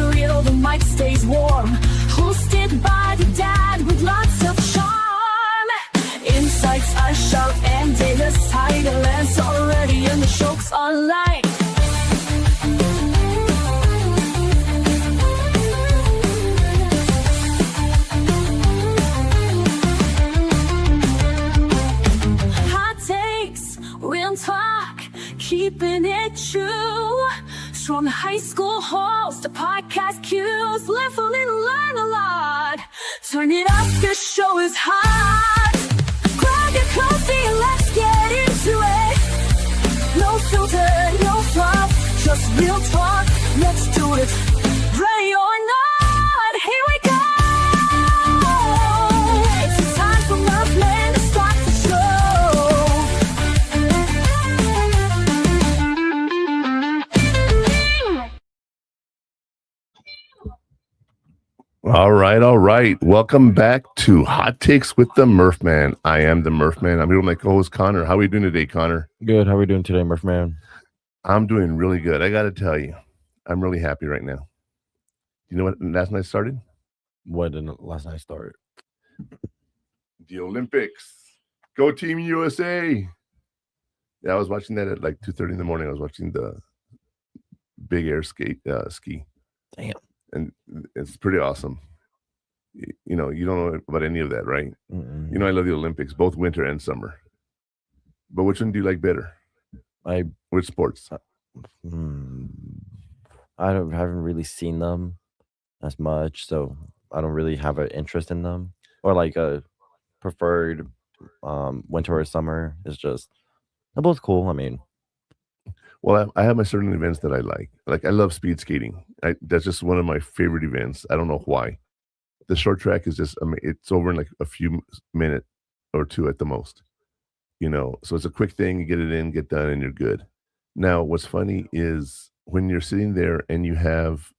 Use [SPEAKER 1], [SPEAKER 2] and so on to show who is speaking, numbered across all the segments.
[SPEAKER 1] so real the mic stays warm. Hosted by the dad with lots of charm. Insights are sharp and data's tight. The lens already and the joke's online. Hot takes, real talk, keeping it true. From the high school halls to podcast cues, laugh a little, learn a lot. Turn it up, this show is hot. Grab your coffee and let's get into it. No filter, no fluff, just real talk. Let's do it. Ready or not, here we go. It's time for Muffin to start the show.
[SPEAKER 2] All right. Welcome back to Hot Takes with the Murph Man. I am the Murph Man. I'm here with my co-host Connor. How are we doing today, Connor?
[SPEAKER 3] Good. How are we doing today, Murph Man?
[SPEAKER 2] I'm doing really good. I got to tell you, I'm really happy right now. You know what last night started?
[SPEAKER 3] What did last night start?
[SPEAKER 2] The Olympics. Go Team USA. Yeah, I was watching that at like 2:30 in the morning. I was watching the big air ski.
[SPEAKER 3] Damn.
[SPEAKER 2] And it's pretty awesome. You know, you don't know about any of that, right?
[SPEAKER 3] Mm-mm.
[SPEAKER 2] You know, I love the Olympics, both winter and summer. But which one do you like better? Which sports?
[SPEAKER 3] I haven't really seen them as much, so I don't really have an interest in them or like a preferred winter or summer. It's just they're both cool. I mean,
[SPEAKER 2] Well, I have my certain events that I like. Like I love speed skating. That's just one of my favorite events. I don't know why. The short track is just, it's over in like a few minutes or two at the most. You know, so it's a quick thing. You get it in, get done, and you're good. Now, what's funny is when you're sitting there and you have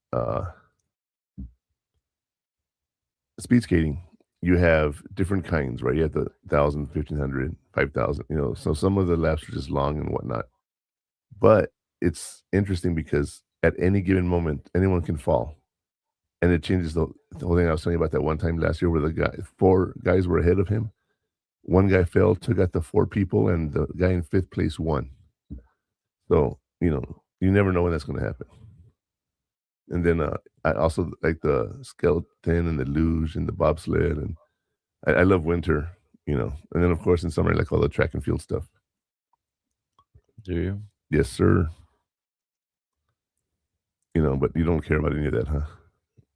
[SPEAKER 2] speed skating, you have different kinds, right? You have the 1,000, 1,500, 5,000, you know, so some of the laps are just long and whatnot. But it's interesting because at any given moment, anyone can fall. And it changes the whole thing. I was telling you about that one time last year where four guys were ahead of him. One guy fell, took out the four people, and the guy in fifth place won. So, you know, you never know when that's going to happen. And then I also like the skeleton and the luge and the bobsled. And I love winter, you know. And then, of course, in summer, I like all the track and field stuff.
[SPEAKER 3] do you?
[SPEAKER 2] Yes, sir. You know, but you don't care about any of that, huh?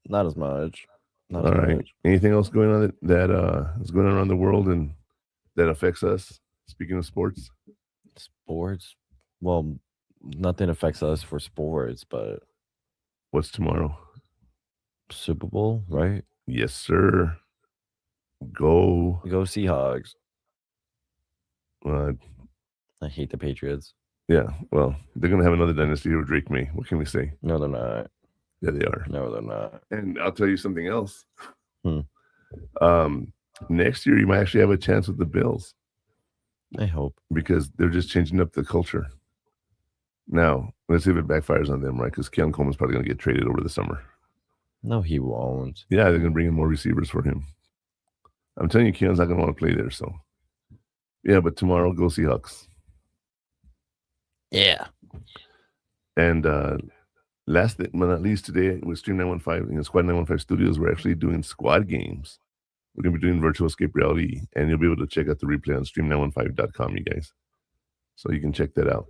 [SPEAKER 3] Not as much. Not
[SPEAKER 2] All
[SPEAKER 3] as
[SPEAKER 2] right.
[SPEAKER 3] much.
[SPEAKER 2] Anything else going on that is going on around the world and that affects us? Speaking of sports,
[SPEAKER 3] Sports. Well, nothing affects us for sports, but
[SPEAKER 2] what's tomorrow?
[SPEAKER 3] Super Bowl, right?
[SPEAKER 2] Yes, sir. Go.
[SPEAKER 3] Go Seahawks.
[SPEAKER 2] Uh,
[SPEAKER 3] I hate the Patriots.
[SPEAKER 2] yeah. Well, they're gonna have another dynasty with Drake May. What can we say?
[SPEAKER 3] No, they're not.
[SPEAKER 2] Yeah, they are.
[SPEAKER 3] No, they're not.
[SPEAKER 2] And I'll tell you something else.
[SPEAKER 3] Hmm.
[SPEAKER 2] Next year you might actually have a chance with the Bills
[SPEAKER 3] I hope.
[SPEAKER 2] because they're just changing up the culture. Now, let's see if it backfires on them, right? Because Keon Coleman's probably gonna get traded over the summer.
[SPEAKER 3] No, he won't.
[SPEAKER 2] Yeah, they're gonna bring in more receivers for him. I'm telling you, Keon's not gonna want to play there. So, yeah, but tomorrow, go Seahawks.
[SPEAKER 3] Yeah.
[SPEAKER 2] And last but not least, today with Stream 915, Squad 915 Studios, we're actually doing squad games. We're gonna be doing virtual escape reality, and you'll be able to check out the replay on stream915.com, you guys. So you can check that out.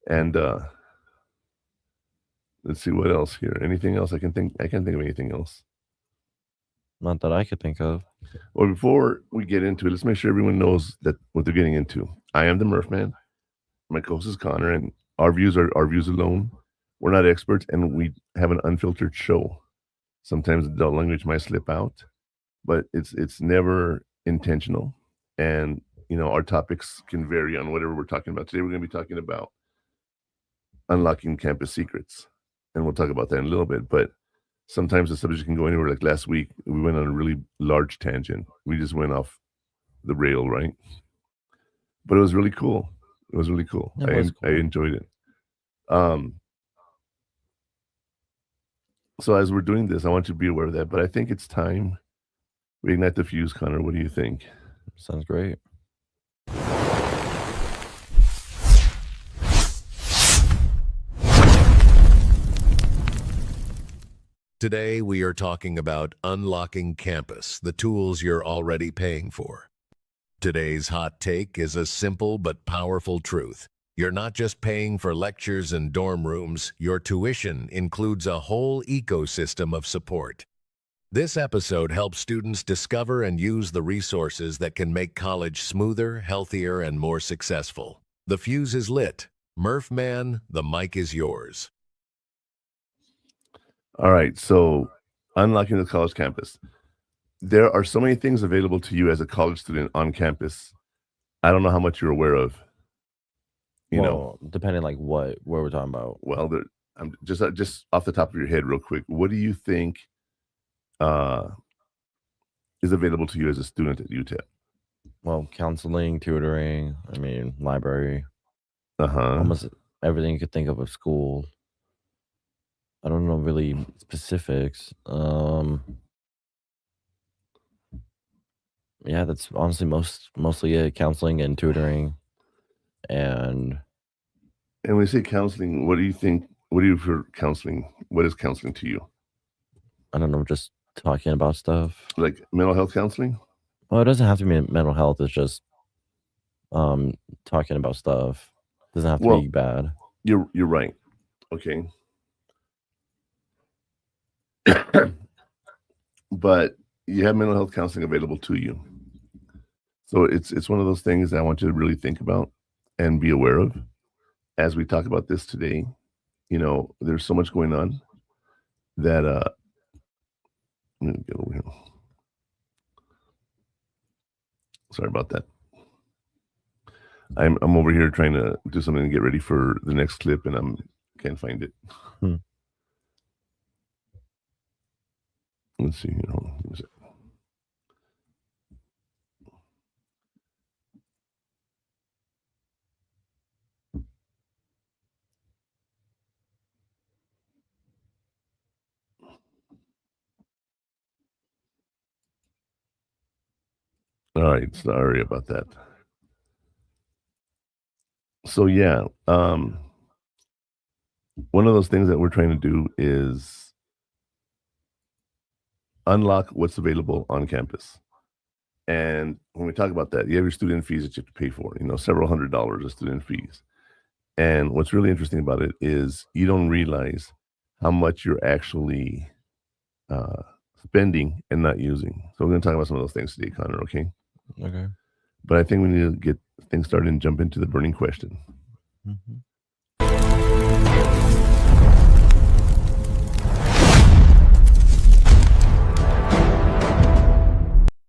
[SPEAKER 2] And let's see what else here. Anything else? I can't think of anything else.
[SPEAKER 3] Not that I could think of.
[SPEAKER 2] Well, before we get into it, let's make sure everyone knows that what they're getting into. I am the Murph Man. My co-host is Connor, and our views are our views alone. We're not experts, and we have an unfiltered show. Sometimes adult language might slip out, but it's never intentional. And you know, our topics can vary on whatever we're talking about. Today, we're going to be talking about unlocking campus secrets, and we'll talk about that in a little bit. But sometimes the subject can go anywhere. Like last week, we went on a really large tangent. We just went off the rail, right? But it was really cool. It was really cool. I enjoyed it. So as we're doing this, I want you to be aware of that. But I think it's time we ignite the fuse, Connor. What do you think?
[SPEAKER 3] Sounds great.
[SPEAKER 4] Today, we are talking about unlocking campus, the tools you're already paying for. Today's hot take is a simple but powerful truth. You're not just paying for lectures and dorm rooms, your tuition includes a whole ecosystem of support. This episode helps students discover and use the resources that can make college smoother, healthier, and more successful. The fuse is lit. Murph Man, the mic is yours.
[SPEAKER 2] All right. So unlocking the college campus. There are so many things available to you as a college student on campus. I don't know how much you're aware of.
[SPEAKER 3] Well, depending like what we're talking about.
[SPEAKER 2] Well, I'm just off the top of your head, real quick. What do you think is available to you as a student at UTEP?
[SPEAKER 3] Well, counseling, tutoring, library,
[SPEAKER 2] Uh-huh.
[SPEAKER 3] almost everything you could think of school. I don't know really specifics. Yeah, that's honestly mostly it. Counseling and tutoring, and
[SPEAKER 2] when you say counseling, what do you think? What do you for counseling? What is counseling to you?
[SPEAKER 3] I don't know, just talking about stuff.
[SPEAKER 2] Like mental health counseling?
[SPEAKER 3] Well, it doesn't have to be mental health. It's just talking about stuff. It doesn't have to be bad.
[SPEAKER 2] You're right. Okay. But you have mental health counseling available to you. So it's one of those things that I want you to really think about and be aware of as we talk about this today. There's so much going on that let me get over here. Sorry about that. I'm over here trying to do something to get ready for the next clip, and can't find it. Let's see here. Hold on. Give me a sec. All right, sorry about that. So yeah, one of those things that we're trying to do is unlock what's available on campus. And when we talk about that, you have your student fees that you have to pay for, several $100s of student fees. And what's really interesting about it is you don't realize how much you're actually spending and not using. So we're going to talk about some of those things today, Connor, okay?
[SPEAKER 3] Okay.
[SPEAKER 2] But I think we need to get things started and jump into the burning question.
[SPEAKER 3] Mm-hmm.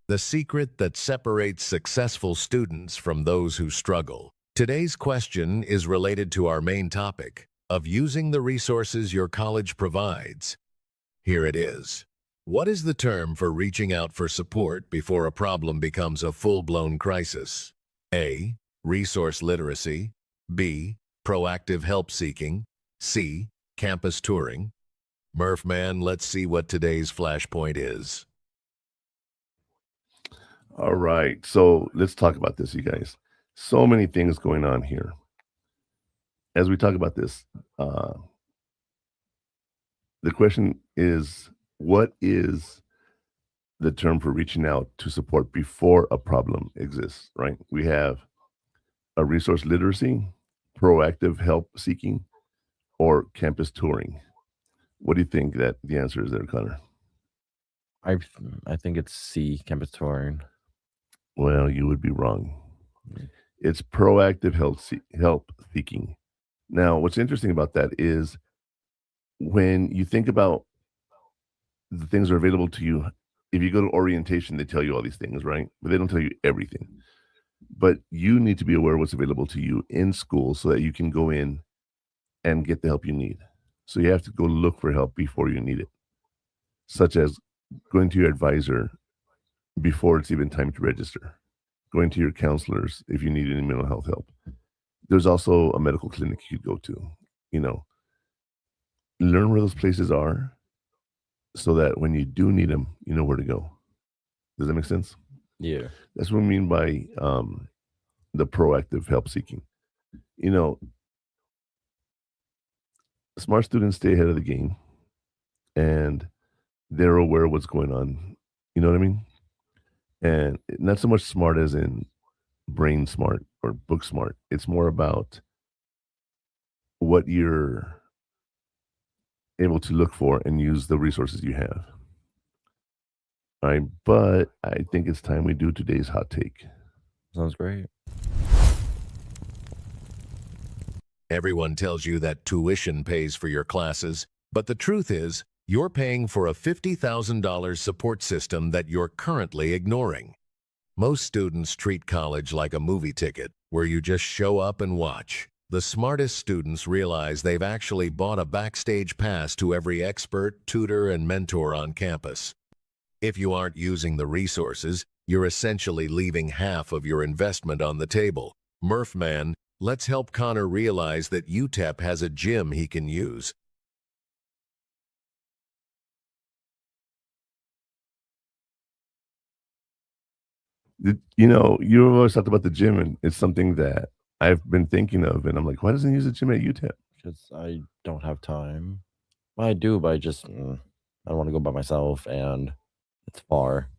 [SPEAKER 4] The secret that separates successful students from those who struggle. Today's question is related to our main topic of using the resources your college provides. Here it is. What is the term for reaching out for support before a problem becomes a full-blown crisis? A. Resource literacy. B. Proactive help seeking. C. Campus touring. Murph Man, let's see what today's flashpoint is.
[SPEAKER 2] All right. So let's talk about this, you guys. So many things going on here. As we talk about this, the question is, what is the term for reaching out to support before a problem exists, right? We have a resource literacy, proactive help seeking, or campus touring. What do you think that the answer is there, Connor?
[SPEAKER 3] I think it's C, campus touring.
[SPEAKER 2] Well, you would be wrong. It's proactive help seeking. Now, what's interesting about that is when you think about the things that are available to you, if you go to orientation, they tell you all these things, right? But they don't tell you everything. But you need to be aware of what's available to you in school so that you can go in and get the help you need. So you have to go look for help before you need it, such as going to your advisor before it's even time to register, going to your counselors if you need any mental health help. There's also a medical clinic you could go to, learn where those places are so that when you do need them, you know where to go. Does that make sense?
[SPEAKER 3] Yeah.
[SPEAKER 2] That's what I mean by the proactive help seeking. You know, smart students stay ahead of the game and they're aware of what's going on. You know what I mean? And not so much smart as in brain smart or book smart. It's more about what you're able to look for and use the resources you have. All right. But I think it's time we do today's hot take.
[SPEAKER 3] Sounds great.
[SPEAKER 4] Everyone tells you that tuition pays for your classes, but the truth is, you're paying for a $50,000 support system that you're currently ignoring. Most students treat college like a movie ticket, where you just show up and watch. The smartest students realize they've actually bought a backstage pass to every expert, tutor, and mentor on campus. If you aren't using the resources, you're essentially leaving half of your investment on the table. Murphman, let's help Connor realize that UTEP has a gym he can use.
[SPEAKER 2] You know, you always talked about the gym, and it's something that I've been thinking of. And I'm like, why doesn't he use the gym at UTEP?
[SPEAKER 3] Because I don't have time. Well, I do, but I just I don't want to go by myself, and it's far.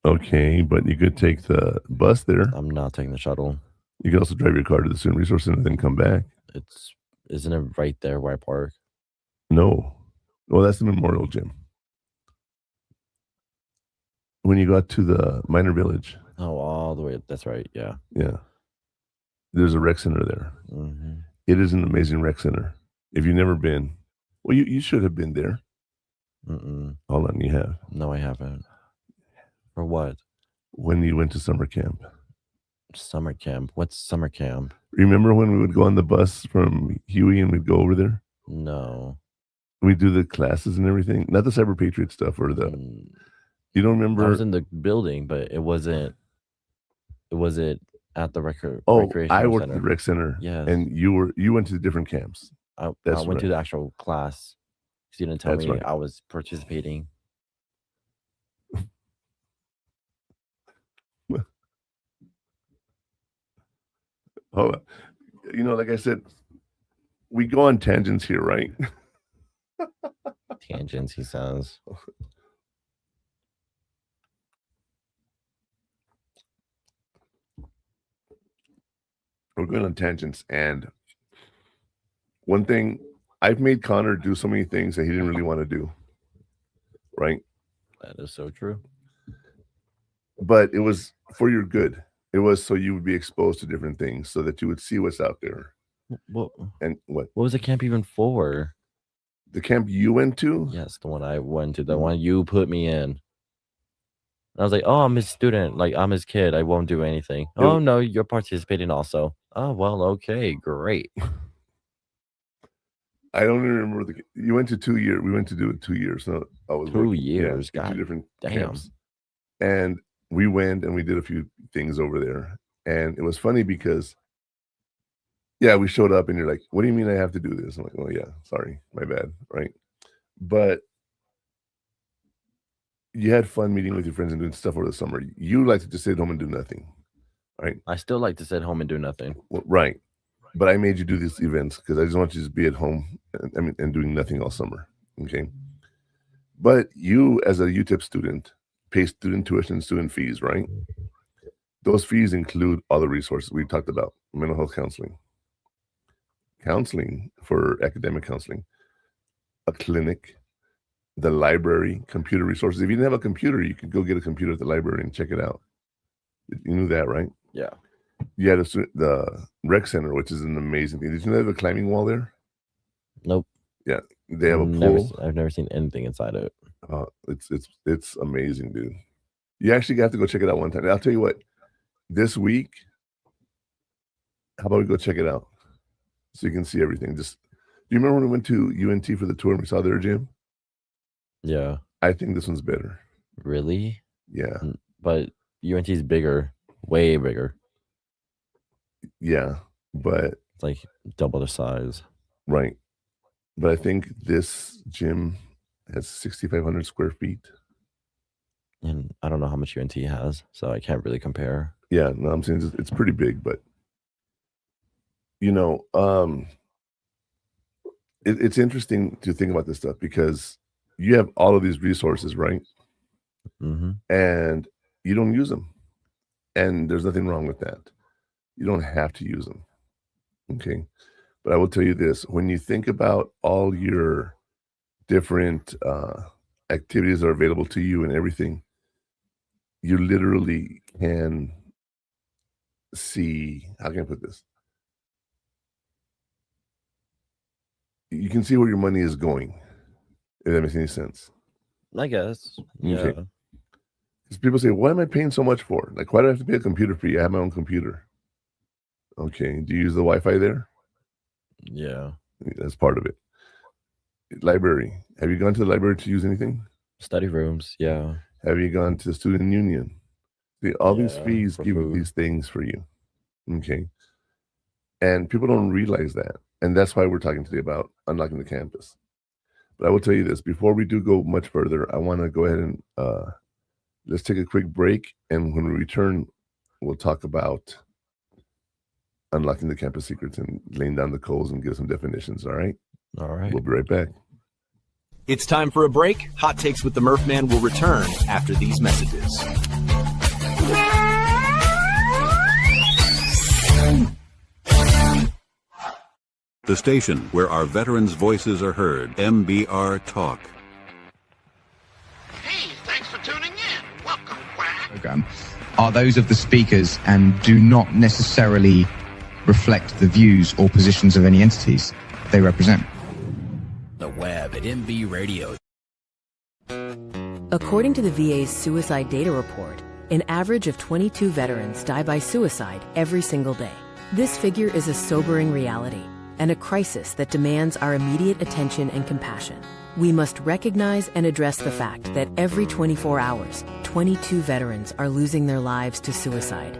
[SPEAKER 2] Okay, but you could take the bus there.
[SPEAKER 3] I'm not taking the shuttle.
[SPEAKER 2] You could also drive your car to the student resource center and then come back.
[SPEAKER 3] Isn't it right there where I park?
[SPEAKER 2] No. Well, that's the Memorial Gym. When you got to the minor village.
[SPEAKER 3] Oh, all the way. That's right. Yeah.
[SPEAKER 2] Yeah. There's a rec center there.
[SPEAKER 3] Mm-hmm.
[SPEAKER 2] It is an amazing rec center. If you've never been, well, you should have been there.
[SPEAKER 3] Mm-mm.
[SPEAKER 2] Hold on, you have.
[SPEAKER 3] No, I haven't. For what?
[SPEAKER 2] When you went to summer camp.
[SPEAKER 3] Summer camp? What's summer camp?
[SPEAKER 2] Remember when we would go on the bus from Huey and we'd go over there?
[SPEAKER 3] No.
[SPEAKER 2] We'd do the classes and everything. Not the Cyber Patriot stuff or the... You don't remember?
[SPEAKER 3] I was in the building, but it wasn't at the recreation
[SPEAKER 2] I worked
[SPEAKER 3] center.
[SPEAKER 2] at the rec center.
[SPEAKER 3] Yes.
[SPEAKER 2] And you went to the different camps.
[SPEAKER 3] I went to the actual class. You didn't tell me
[SPEAKER 2] right.
[SPEAKER 3] I was participating.
[SPEAKER 2] Hold on. You know, like I said, we go on tangents here, right?
[SPEAKER 3] Tangents, he says.
[SPEAKER 2] We're going on tangents. And one thing, I've made Connor do so many things that he didn't really want to do. Right?
[SPEAKER 3] That is so true.
[SPEAKER 2] But it was for your good. It was so you would be exposed to different things so that you would see what's out there.
[SPEAKER 3] What?
[SPEAKER 2] And what?
[SPEAKER 3] What was the camp even for?
[SPEAKER 2] The camp you went to?
[SPEAKER 3] Yes, the one I went to, the one you put me in. I was like, oh, I'm his student. Like, I'm his kid. I won't do anything. Oh, no, you're participating also. Oh, well, okay, great.
[SPEAKER 2] I don't even remember you went to 2 years. We went to do it 2 years. No, I was
[SPEAKER 3] 2 years.
[SPEAKER 2] Yeah,
[SPEAKER 3] God,
[SPEAKER 2] 2 different
[SPEAKER 3] damn.
[SPEAKER 2] camps. And we went and we did a few things over there. And it was funny because, yeah, we showed up and you're like, what do you mean I have to do this? I'm like, oh, yeah, sorry, my bad, right? But you had fun meeting with your friends and doing stuff over the summer. You like to just sit at home and do nothing, right?
[SPEAKER 3] I still like to sit home and do nothing.
[SPEAKER 2] Well, right. But I made you do these events because I just want you to be at home and doing nothing all summer, okay? But you, as a UTEP student, pay student tuition, student fees, right? Those fees include all the resources we talked about: mental health counseling for academic counseling, a clinic, the library, computer resources. If you didn't have a computer, you could go get a computer at the library and check it out. You knew that, right?
[SPEAKER 3] Yeah.
[SPEAKER 2] You had the rec center, which is an amazing thing. Did you know they have a climbing wall there?
[SPEAKER 3] Nope.
[SPEAKER 2] Yeah, they have a pool.
[SPEAKER 3] I've never seen anything inside of it.
[SPEAKER 2] It's amazing, dude. You actually have to go check it out one time. I'll tell you what. This week, how about we go check it out so you can see everything? Do you remember when we went to UNT for the tour and we saw their gym?
[SPEAKER 3] Yeah.
[SPEAKER 2] I think this one's better.
[SPEAKER 3] Really?
[SPEAKER 2] Yeah.
[SPEAKER 3] But UNT is bigger, way bigger.
[SPEAKER 2] Yeah, but
[SPEAKER 3] it's like double the size.
[SPEAKER 2] Right. But I think this gym has 6,500 square feet.
[SPEAKER 3] And I don't know how much UNT has, so I can't really compare.
[SPEAKER 2] Yeah, no, I'm saying it's pretty big, but it's interesting to think about this stuff because you have all of these resources, right?
[SPEAKER 3] Mm-hmm.
[SPEAKER 2] And you don't use them. And there's nothing wrong with that. You don't have to use them. Okay. But I will tell you this, when you think about all your different activities that are available to you and everything, you literally can see, how can I put this? You can see where your money is going, if that makes any sense.
[SPEAKER 3] I guess. Yeah.
[SPEAKER 2] Okay. Because people say, why am I paying so much for? Like, why do I have to pay a computer fee? I have my own computer. Okay. Do you use the Wi-Fi there?
[SPEAKER 3] Yeah.
[SPEAKER 2] That's part of it. Library. Have you gone to the library to use anything?
[SPEAKER 3] Study rooms. Yeah.
[SPEAKER 2] Have you gone to the student union? See, all these
[SPEAKER 3] Yeah,
[SPEAKER 2] fees
[SPEAKER 3] for
[SPEAKER 2] give
[SPEAKER 3] food.
[SPEAKER 2] these things for you. Okay. And people don't realize that. And that's why we're talking today about unlocking the campus. But I will tell you this, before we do go much further, I want to go ahead and let's take a quick break. And when we return, we'll talk about unlocking the campus secrets and laying down the codes and give some definitions. All right.
[SPEAKER 3] All right.
[SPEAKER 2] We'll be right back.
[SPEAKER 5] It's time for a break. Hot Takes with the Murph Man will return after these messages.
[SPEAKER 6] The station where our veterans' voices are heard, MBR Talk.
[SPEAKER 7] Hey, thanks for tuning in. Welcome, Quack.
[SPEAKER 8] Program are those of the speakers and do not necessarily reflect the views or positions of any entities they represent.
[SPEAKER 5] The web at MB Radio.
[SPEAKER 9] According to the VA's suicide data report, an average of 22 veterans die by suicide every single day. This figure is a sobering reality and a crisis that demands our immediate attention and compassion. We must recognize and address the fact that every 24 hours, 22 veterans are losing their lives to suicide.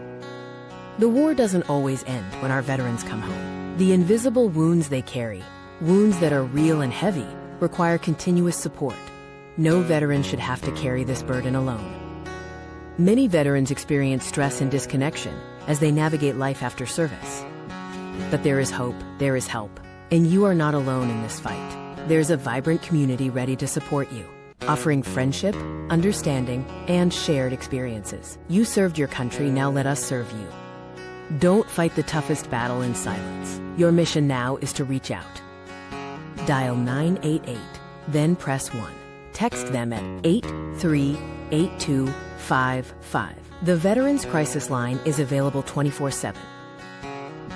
[SPEAKER 9] The war doesn't always end when our veterans come home. The invisible wounds they carry, wounds that are real and heavy, require continuous support. No veteran should have to carry this burden alone. Many veterans experience stress and disconnection as they navigate life after service. But there is hope, there is help, and you are not alone in this fight. There's a vibrant community ready to support you, offering friendship, understanding, and shared experiences. You served your country, now let us serve you. Don't fight the toughest battle in silence. Your mission now is to reach out. Dial 988, then press 1. Text them at 838255. The Veterans Crisis Line is available 24/7.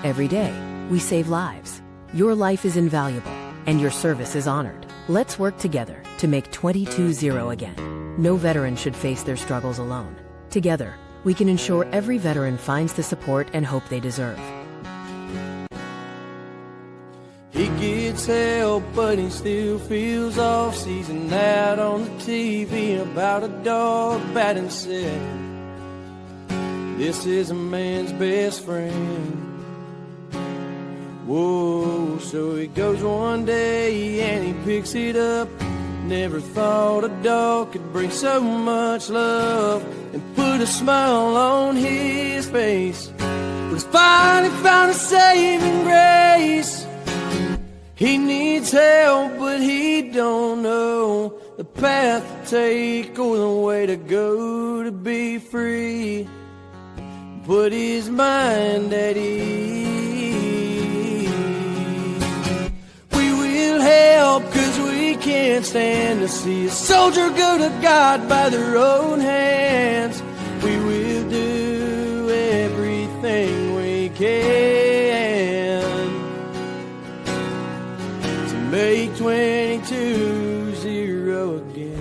[SPEAKER 9] Every day, we save lives. Your life is invaluable, and your service is honored. Let's work together to make 22-0 again. No veteran should face their struggles alone. Together, we can ensure every veteran finds the support and hope they deserve.
[SPEAKER 10] He gets help, but he still feels off. Sees an ad on the TV about a dog batting said, this is a man's best friend. Whoa, so he goes one day and he picks it up. Never thought a dog could bring so much love and put a smile on his face. But he's finally found a saving grace. He needs help, but he don't know the path to take or the way to go to be free. Put his mind at ease. We will help, 'cause we can't stand to see a soldier go to God by their own hands. We will do everything we can to make 22-0 again.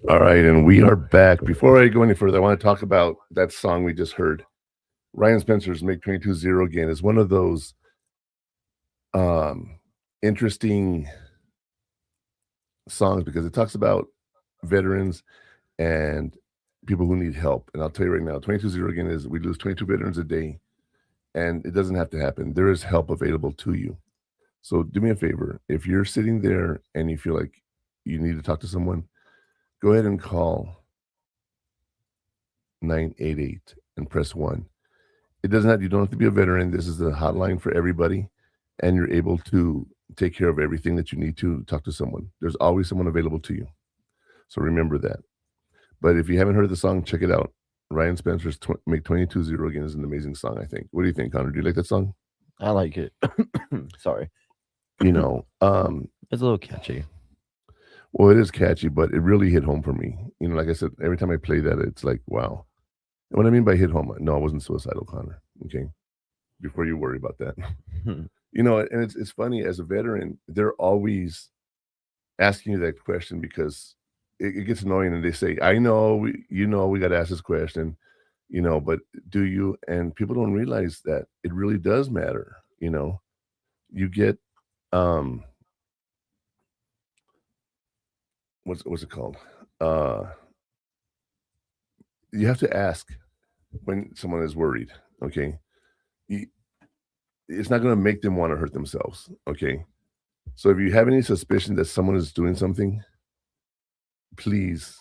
[SPEAKER 2] All right, and we are back. Before I go any further, I want to talk about that song we just heard. Ryan Spencer's Make 22-0 Again is one of those interesting songs because it talks about veterans and people who need help. And I'll tell you right now, 22-0 again is we lose 22 veterans a day, and it doesn't have to happen. There is help available to you. So do me a favor. If you're sitting there and you feel like you need to talk to someone, go ahead and call 988 and press 1. You don't have to be a veteran. This is a hotline for everybody, and you're able to take care of everything that you need to talk to someone. There's always someone available to you. So remember that. But if you haven't heard the song, check it out. Ryan Spencer's Make 22-0 Again is an amazing song, I think. What do you think, Connor? Do you like that song?
[SPEAKER 3] I like it. Sorry.
[SPEAKER 2] You know,
[SPEAKER 3] it's a little catchy.
[SPEAKER 2] Well, it is catchy, but it really hit home for me. You know, like I said, every time I play that, it's like, wow. And what I mean by hit home, no, I wasn't suicidal, Connor. Okay. Before you worry about that. You know, and it's funny, as a veteran, they're always asking you that question because it gets annoying, and they say, I know, we got to ask this question, you know, but do you? And people don't realize that it really does matter. You know, you get, what's it called? You have to ask when someone is worried. Okay. It's not going to make them want to hurt themselves. Okay. So if you have any suspicion that someone is doing something, please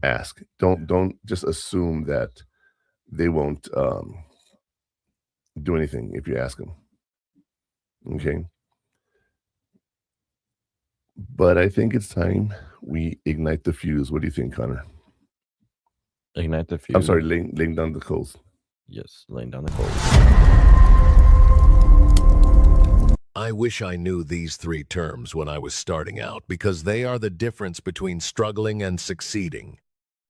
[SPEAKER 2] ask. Don't just assume that they won't do anything if you ask them. Okay. But I think it's time we ignite the fuse. What do you think, Connor?
[SPEAKER 3] Ignite the fuse.
[SPEAKER 2] I'm sorry, laying down the coals.
[SPEAKER 3] Yes, laying down the coals.
[SPEAKER 4] I wish I knew these 3 terms when I was starting out, because they are the difference between struggling and succeeding.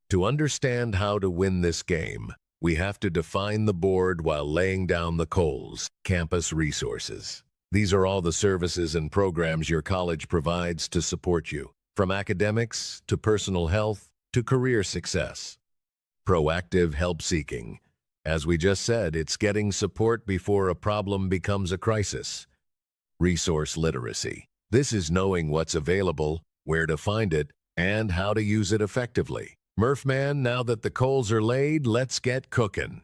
[SPEAKER 4] To understand how to win this game, we have to define the board while laying down the coals. Campus resources. These are all the services and programs your college provides to support you, from academics to personal health to career success. Proactive help seeking. As we just said, it's getting support before a problem becomes a crisis. Resource literacy. This is knowing what's available, where to find it, and how to use it effectively. Murphman, now that the coals are laid, let's get cooking.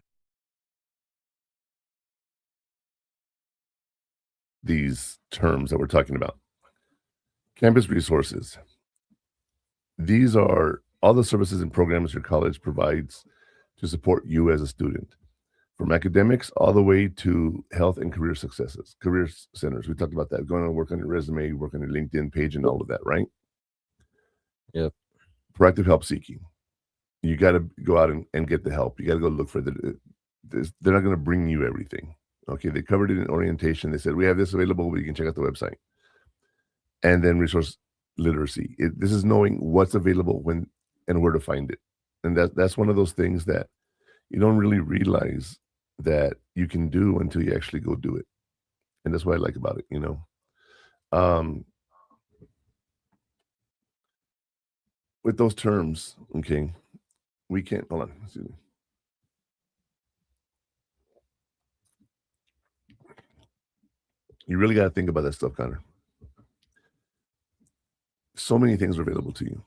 [SPEAKER 2] These terms that we're talking about. Campus resources. These are all the services and programs your college provides to support you as a student. From academics all the way to health and career successes, career centers. We talked about that. Going to work on your resume, work on your LinkedIn page, and all of that, right?
[SPEAKER 3] Yep.
[SPEAKER 2] Proactive help seeking. You got to go out and get the help. You got to go look for the. They're not going to bring you everything. Okay, they covered it in orientation. They said we have this available, but you can check out the website. And then resource literacy. This is knowing what's available when and where to find it. And that's one of those things that you don't really realize that you can do until you actually go do it. And that's what I like about it, you know. With those terms, okay, we can't, hold on, excuse me. You really got to think about that stuff, Connor. So many things are available to you.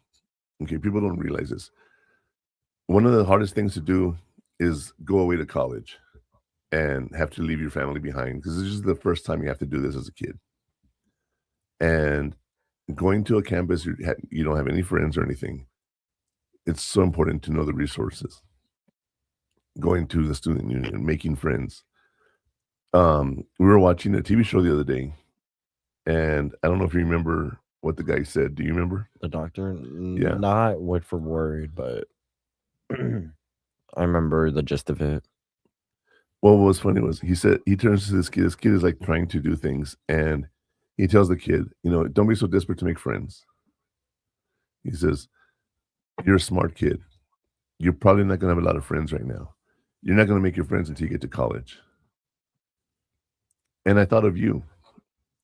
[SPEAKER 2] Okay, people don't realize this. One of the hardest things to do is go away to college and have to leave your family behind, because this is the first time you have to do this as a kid. And going to a campus, you don't have any friends or anything. It's so important to know the resources. Going to the student union, making friends. We were watching a TV show the other day, and I don't know if you remember what the guy said. Do you remember?
[SPEAKER 3] The doctor?
[SPEAKER 2] Yeah.
[SPEAKER 3] Not word for word, but I remember the gist of it.
[SPEAKER 2] Well, what was funny was he said, he turns to this kid. This kid is like trying to do things, and he tells the kid, you know, don't be so desperate to make friends. He says, you're a smart kid. You're probably not going to have a lot of friends right now. You're not going to make your friends until you get to college. And I thought of you.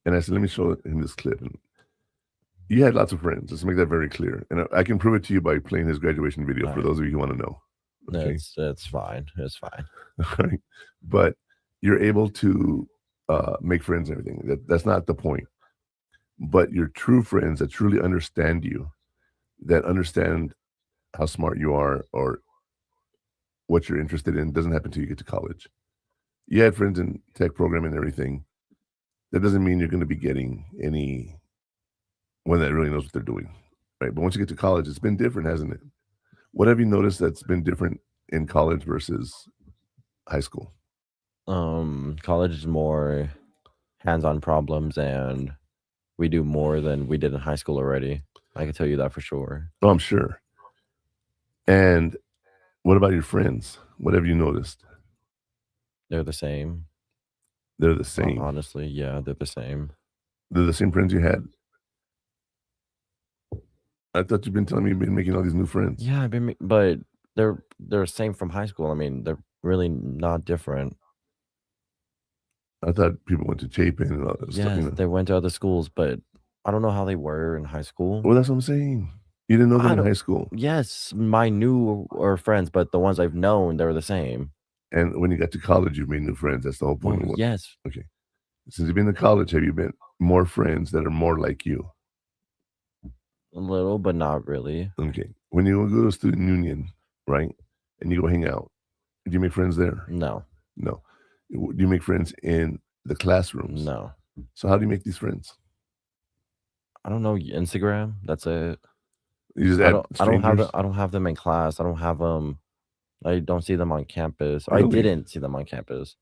[SPEAKER 2] And I said, let me show him this clip. And you had lots of friends. Let's make that very clear. And I can prove it to you by playing his graduation video for those of you who want to know.
[SPEAKER 3] Okay? That's fine. It's fine.
[SPEAKER 2] Right. But you're able to make friends and everything. That's not the point. But your true friends that truly understand you, that understand how smart you are or what you're interested in, doesn't happen until you get to college. You had friends in tech program and everything. That doesn't mean you're going to be getting any one that really knows what they're doing, right? But once you get to college, it's been different, hasn't it? What have you noticed that's been different in college versus high school?
[SPEAKER 3] College is more hands-on problems, and we do more than we did in high school already. I can tell you that for sure.
[SPEAKER 2] Oh, I'm sure. And what about your friends? What have you noticed?
[SPEAKER 3] They're the same.
[SPEAKER 2] They're the same.
[SPEAKER 3] Honestly, yeah, they're the same.
[SPEAKER 2] They're the same friends you had. I thought you've been telling me you've been making all these new friends.
[SPEAKER 3] Yeah, but they're the same from high school. I mean, they're really not different.
[SPEAKER 2] I thought people went to Chapin and all that stuff.
[SPEAKER 3] Yes,
[SPEAKER 2] You know?
[SPEAKER 3] they went to other schools, but I don't know how they were in high school.
[SPEAKER 2] Well, that's what I'm saying. You didn't know them in high school.
[SPEAKER 3] Yes, my new or friends, but the ones I've known, they were the same.
[SPEAKER 2] And when you got to college, you've made new friends. That's the whole point.
[SPEAKER 3] Well, yes.
[SPEAKER 2] Okay. Since you've been to college, have you been more friends that are more like you?
[SPEAKER 3] A little, but not really.
[SPEAKER 2] Okay. When you go to student union, right, and you go hang out, do you make friends there?
[SPEAKER 3] No.
[SPEAKER 2] No. Do you make friends in the classrooms?
[SPEAKER 3] No.
[SPEAKER 2] So how do you make these friends?
[SPEAKER 3] I don't know. Instagram. That's it.
[SPEAKER 2] You just
[SPEAKER 3] I don't have them in class. I don't have them. I don't see them on campus.
[SPEAKER 2] Really?
[SPEAKER 3] I didn't see them on campus.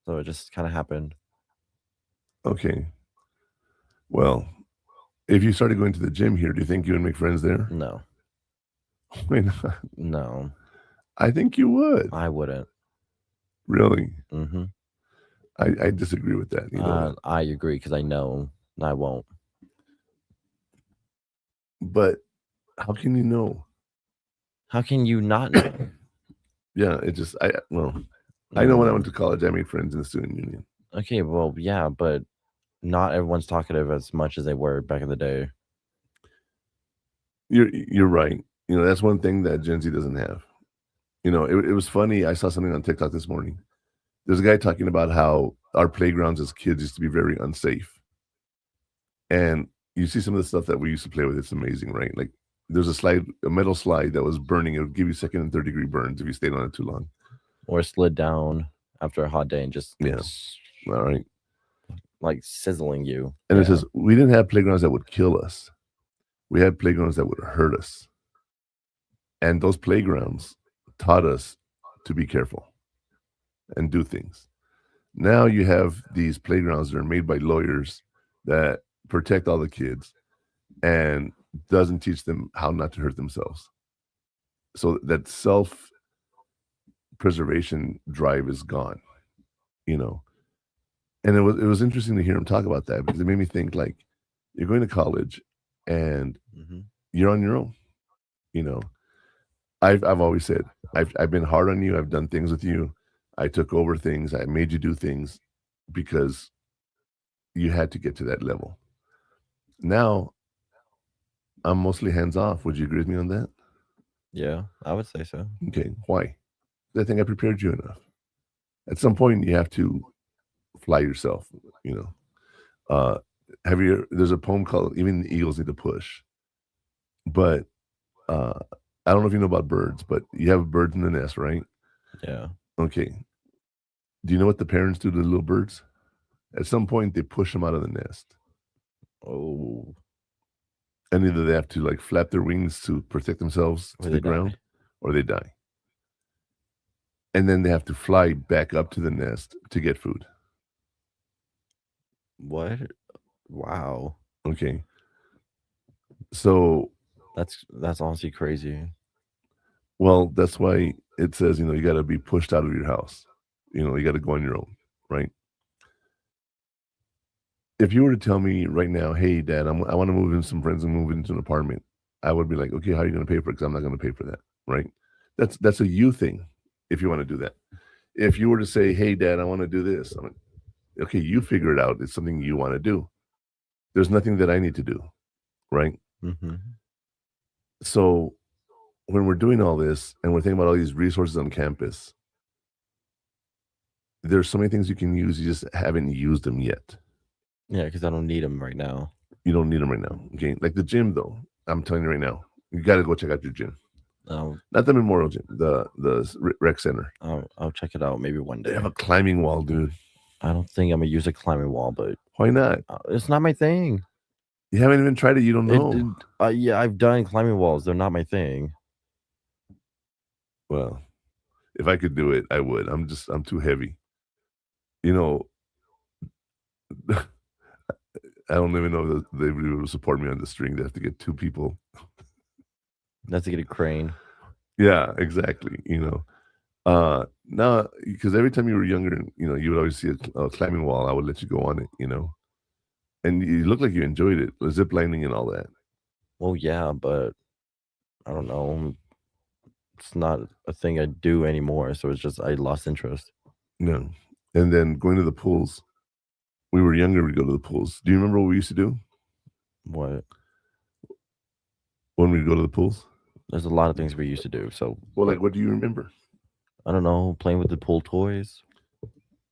[SPEAKER 3] So it just kind of happened.
[SPEAKER 2] Okay. Well, if you started going to the gym here, do you think you would make friends there?
[SPEAKER 3] No.
[SPEAKER 2] Why not?
[SPEAKER 3] No.
[SPEAKER 2] I think you would.
[SPEAKER 3] I wouldn't.
[SPEAKER 2] Really?
[SPEAKER 3] Mm-hmm.
[SPEAKER 2] I disagree with that. You know?
[SPEAKER 3] I agree because I know I won't.
[SPEAKER 2] But how can you know?
[SPEAKER 3] How can you not know?
[SPEAKER 2] Yeah, I know when I went to college, I made friends in the student union.
[SPEAKER 3] Okay, well, yeah, but not everyone's talkative as much as they were back in the day.
[SPEAKER 2] You're right. You know, that's one thing that Gen Z doesn't have. You know, it was funny. I saw something on TikTok this morning. There's a guy talking about how our playgrounds as kids used to be very unsafe. And you see some of the stuff that we used to play with. It's amazing, right? Like there's a metal slide that was burning. It would give you second and third degree burns if you stayed on it too long.
[SPEAKER 3] Or slid down after a hot day and just
[SPEAKER 2] all right,
[SPEAKER 3] like sizzling you.
[SPEAKER 2] And it says we didn't have playgrounds that would kill us. We had playgrounds that would hurt us. And those playgrounds taught us to be careful and do things. Now you have these playgrounds that are made by lawyers that protect all the kids and doesn't teach them how not to hurt themselves. So that self-preservation drive is gone, you know. And it was interesting to hear him talk about that because it made me think like you're going to college and you're on your own, you know. I've always said I've been hard on you. I've done things with you. I took over things. I made you do things because you had to get to that level. Now I'm mostly hands off. Would you agree with me on that?
[SPEAKER 3] Yeah, I would say so.
[SPEAKER 2] Okay. Why? I think I prepared you enough. At some point you have to fly yourself, you know. There's a poem called Even the Eagles Need to Push. But I don't know if you know about birds, but you have birds in the nest, right?
[SPEAKER 3] Yeah.
[SPEAKER 2] Okay. Do you know what the parents do to the little birds? At some point, they push them out of the nest.
[SPEAKER 3] Oh.
[SPEAKER 2] And either they have to like flap their wings to protect themselves to the ground, or they die. And then they have to fly back up to the nest to get food.
[SPEAKER 3] What? Wow.
[SPEAKER 2] Okay. So
[SPEAKER 3] that's honestly crazy.
[SPEAKER 2] Well, that's why it says, you know, you got to be pushed out of your house. You know, you got to go on your own, right? If you were to tell me right now, hey, Dad, I want to move in some friends and move into an apartment, I would be like, okay, how are you going to pay for it? Because I'm not going to pay for that, right? That's a you thing if you want to do that. If you were to say, hey, Dad, I want to do this, I'm like, okay, you figure it out. It's something you want to do. There's nothing that I need to do, right?
[SPEAKER 3] Mm-hmm.
[SPEAKER 2] So when we're doing all this and we're thinking about all these resources on campus, there's so many things you can use. You just haven't used them yet.
[SPEAKER 3] Yeah, because I don't need them right now.
[SPEAKER 2] You don't need them right now. Okay, like the gym though. I'm telling you right now, you got to go check out your gym.
[SPEAKER 3] I'll,
[SPEAKER 2] Not the Memorial Gym, the rec center.
[SPEAKER 3] I'll check it out maybe one
[SPEAKER 2] They
[SPEAKER 3] day.
[SPEAKER 2] have a climbing wall, dude.
[SPEAKER 3] I don't think I'm gonna use a climbing wall, but
[SPEAKER 2] Why not?
[SPEAKER 3] it's not my thing.
[SPEAKER 2] You haven't even tried it. You don't know.
[SPEAKER 3] Yeah, I've done climbing walls. They're not my thing.
[SPEAKER 2] Well, if I could do it, I would. I'm too heavy. You know, I don't even know that they would support me on the string. They have to get 2 people.
[SPEAKER 3] That's to get a crane.
[SPEAKER 2] Yeah, exactly. No, because every time you were younger, you would always see a climbing wall. I would let you go on it, and you look like you enjoyed it, zip lining and all that.
[SPEAKER 3] Well, yeah, but I don't know. It's not a thing I do anymore. So it's just I lost interest.
[SPEAKER 2] No, and then going to the pools. We were younger. We'd go to the pools. Do you remember what we used to do
[SPEAKER 3] What?
[SPEAKER 2] when we'd go to the pools?
[SPEAKER 3] There's a lot of things we used to do. So,
[SPEAKER 2] Well, like, what do you remember?
[SPEAKER 3] I don't know, playing with the pool toys.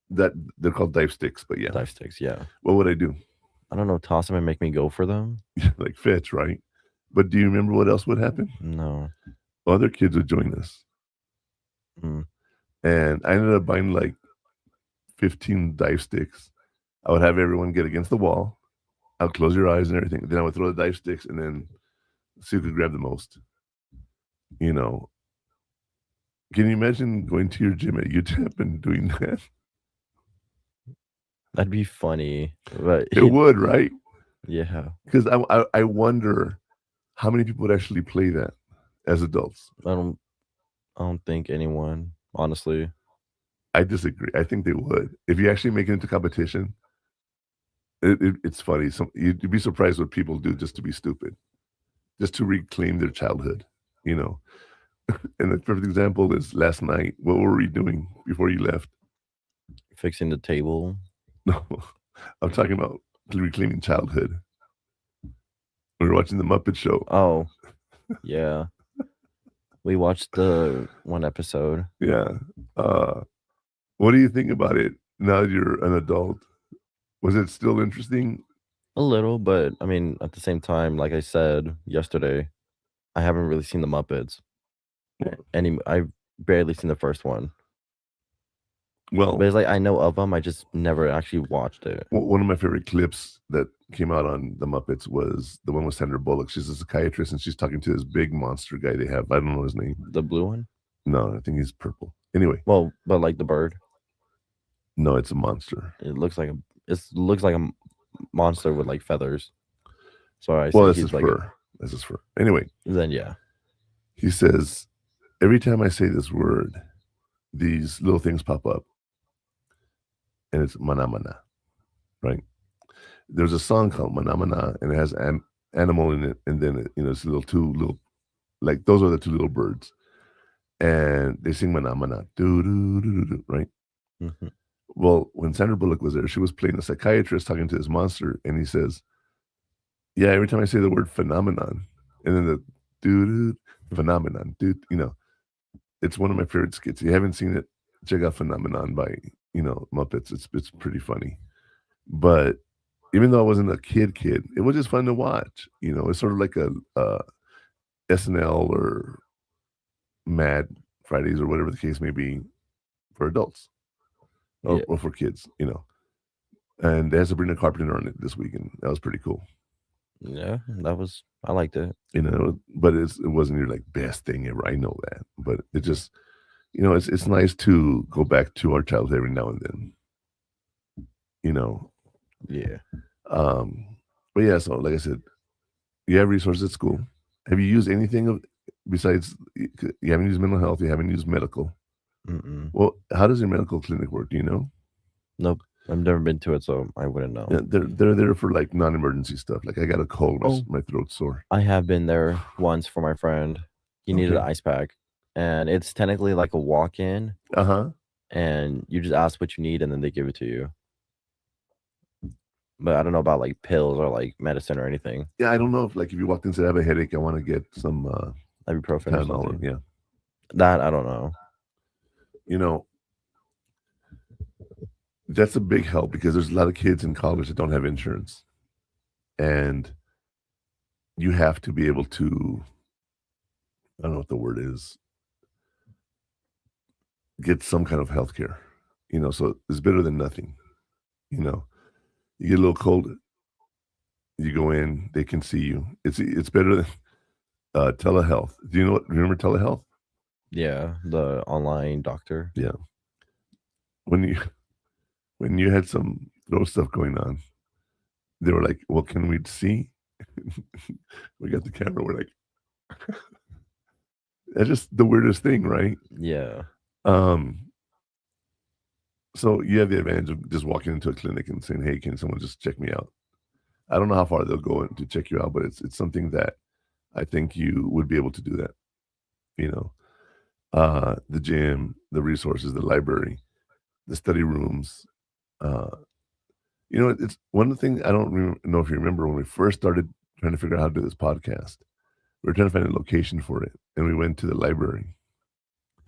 [SPEAKER 2] That they're called dive sticks, but yeah.
[SPEAKER 3] Dive sticks, yeah.
[SPEAKER 2] What would I do?
[SPEAKER 3] I don't know, toss them and make me go for them.
[SPEAKER 2] Like fetch, right? But do you remember what else would happen?
[SPEAKER 3] No.
[SPEAKER 2] Other kids would join us.
[SPEAKER 3] Mm.
[SPEAKER 2] And I ended up buying like 15 dive sticks. I would have everyone get against the wall. I would close your eyes and everything. Then I would throw the dive sticks and then see who could grab the most. Can you imagine going to your gym at UTEP and doing that?
[SPEAKER 3] That'd be funny. But
[SPEAKER 2] It would, right?
[SPEAKER 3] Yeah.
[SPEAKER 2] Because I wonder how many people would actually play that as adults.
[SPEAKER 3] I don't think anyone, honestly.
[SPEAKER 2] I disagree. I think they would. If you actually make it into competition, it's funny. You'd be surprised what people do just to be stupid, just to reclaim their childhood, And the perfect example is last night. What were we doing before you left?
[SPEAKER 3] Fixing the table.
[SPEAKER 2] No, I'm talking about reclaiming childhood. We were watching the Muppet Show.
[SPEAKER 3] Oh, yeah. We watched the one episode.
[SPEAKER 2] Yeah. What do you think about it now that you're an adult? Was it still interesting?
[SPEAKER 3] A little, but I mean, at the same time, like I said yesterday, I haven't really seen the Muppets. I've barely seen the first one.
[SPEAKER 2] Well,
[SPEAKER 3] but it's like I know of them. I just never actually watched it.
[SPEAKER 2] One of my favorite clips that came out on the Muppets was the one with Sandra Bullock. She's a psychiatrist and she's talking to this big monster guy they have. I don't know his name.
[SPEAKER 3] The blue one?
[SPEAKER 2] No, I think he's purple. Anyway.
[SPEAKER 3] Well, but like the bird.
[SPEAKER 2] No, it's a monster.
[SPEAKER 3] It looks like a monster with like feathers. So
[SPEAKER 2] that's his fur. That's his fur. Anyway.
[SPEAKER 3] Then yeah.
[SPEAKER 2] He says, every time I say this word, these little things pop up. And it's mana mana, right? There's a song called Mana Mana, and it has an animal in it, and then it's two little, like those are the 2 little birds, and they sing Mana Mana, do do do do, right?
[SPEAKER 3] Mm-hmm.
[SPEAKER 2] Well, when Sandra Bullock was there, she was playing a psychiatrist talking to this monster, and he says, "Yeah, every time I say the word phenomenon, and then the do do phenomenon, dude, it's one of my favorite skits. If you haven't seen it, check out Phenomenon by Muppets. It's pretty funny, but even though I wasn't a kid, it was just fun to watch. It's sort of like a SNL or Mad Fridays or whatever the case may be for adults or for kids. And they had Sabrina Carpenter on it this week, and that was pretty cool.
[SPEAKER 3] Yeah, I liked it.
[SPEAKER 2] But it wasn't your like best thing ever. I know that, but it just. It's nice to go back to our childhood every now and then.
[SPEAKER 3] Yeah.
[SPEAKER 2] But yeah, so like I said, you have resources at school. Have you used anything besides? You haven't used mental health. You haven't used medical.
[SPEAKER 3] Mm-mm.
[SPEAKER 2] Well, how does your medical clinic work? Do you know?
[SPEAKER 3] Nope. I've never been to it, so I wouldn't know.
[SPEAKER 2] Yeah, they're there for like non-emergency stuff. Like I got a cold, my throat's sore.
[SPEAKER 3] I have been there once for my friend. He needed an ice pack. And it's technically like a walk-in. And you just ask what you need, and then they give it to you. But I don't know about like pills or like medicine or anything.
[SPEAKER 2] Yeah, I don't know if you walked in and said I have a headache, I want to get some
[SPEAKER 3] ibuprofen or something.
[SPEAKER 2] Yeah,
[SPEAKER 3] that I don't know.
[SPEAKER 2] That's a big help because there's a lot of kids in college that don't have insurance, and you have to be able to, I don't know what the word is, get some kind of health care, so it's better than nothing, you know? You get a little cold, you go in, they can see you. It's better than, telehealth. Remember telehealth?
[SPEAKER 3] Yeah, the online doctor.
[SPEAKER 2] Yeah. When you when you had some throat stuff going on, they were like, "Well, can we see?" We got the camera, we're like that's just the weirdest thing, right?
[SPEAKER 3] Yeah.
[SPEAKER 2] Um, so you have the advantage of just walking into a clinic and saying, "Hey, can someone just check me out?" I don't know how far they'll go in to check you out, but it's something that I think you would be able to do that, you know? The gym, the resources, the library, the study rooms, uh, it's one of the things I don't know if you remember when we first started trying to figure out how to do this podcast, we were trying to find a location for it, and we went to the library,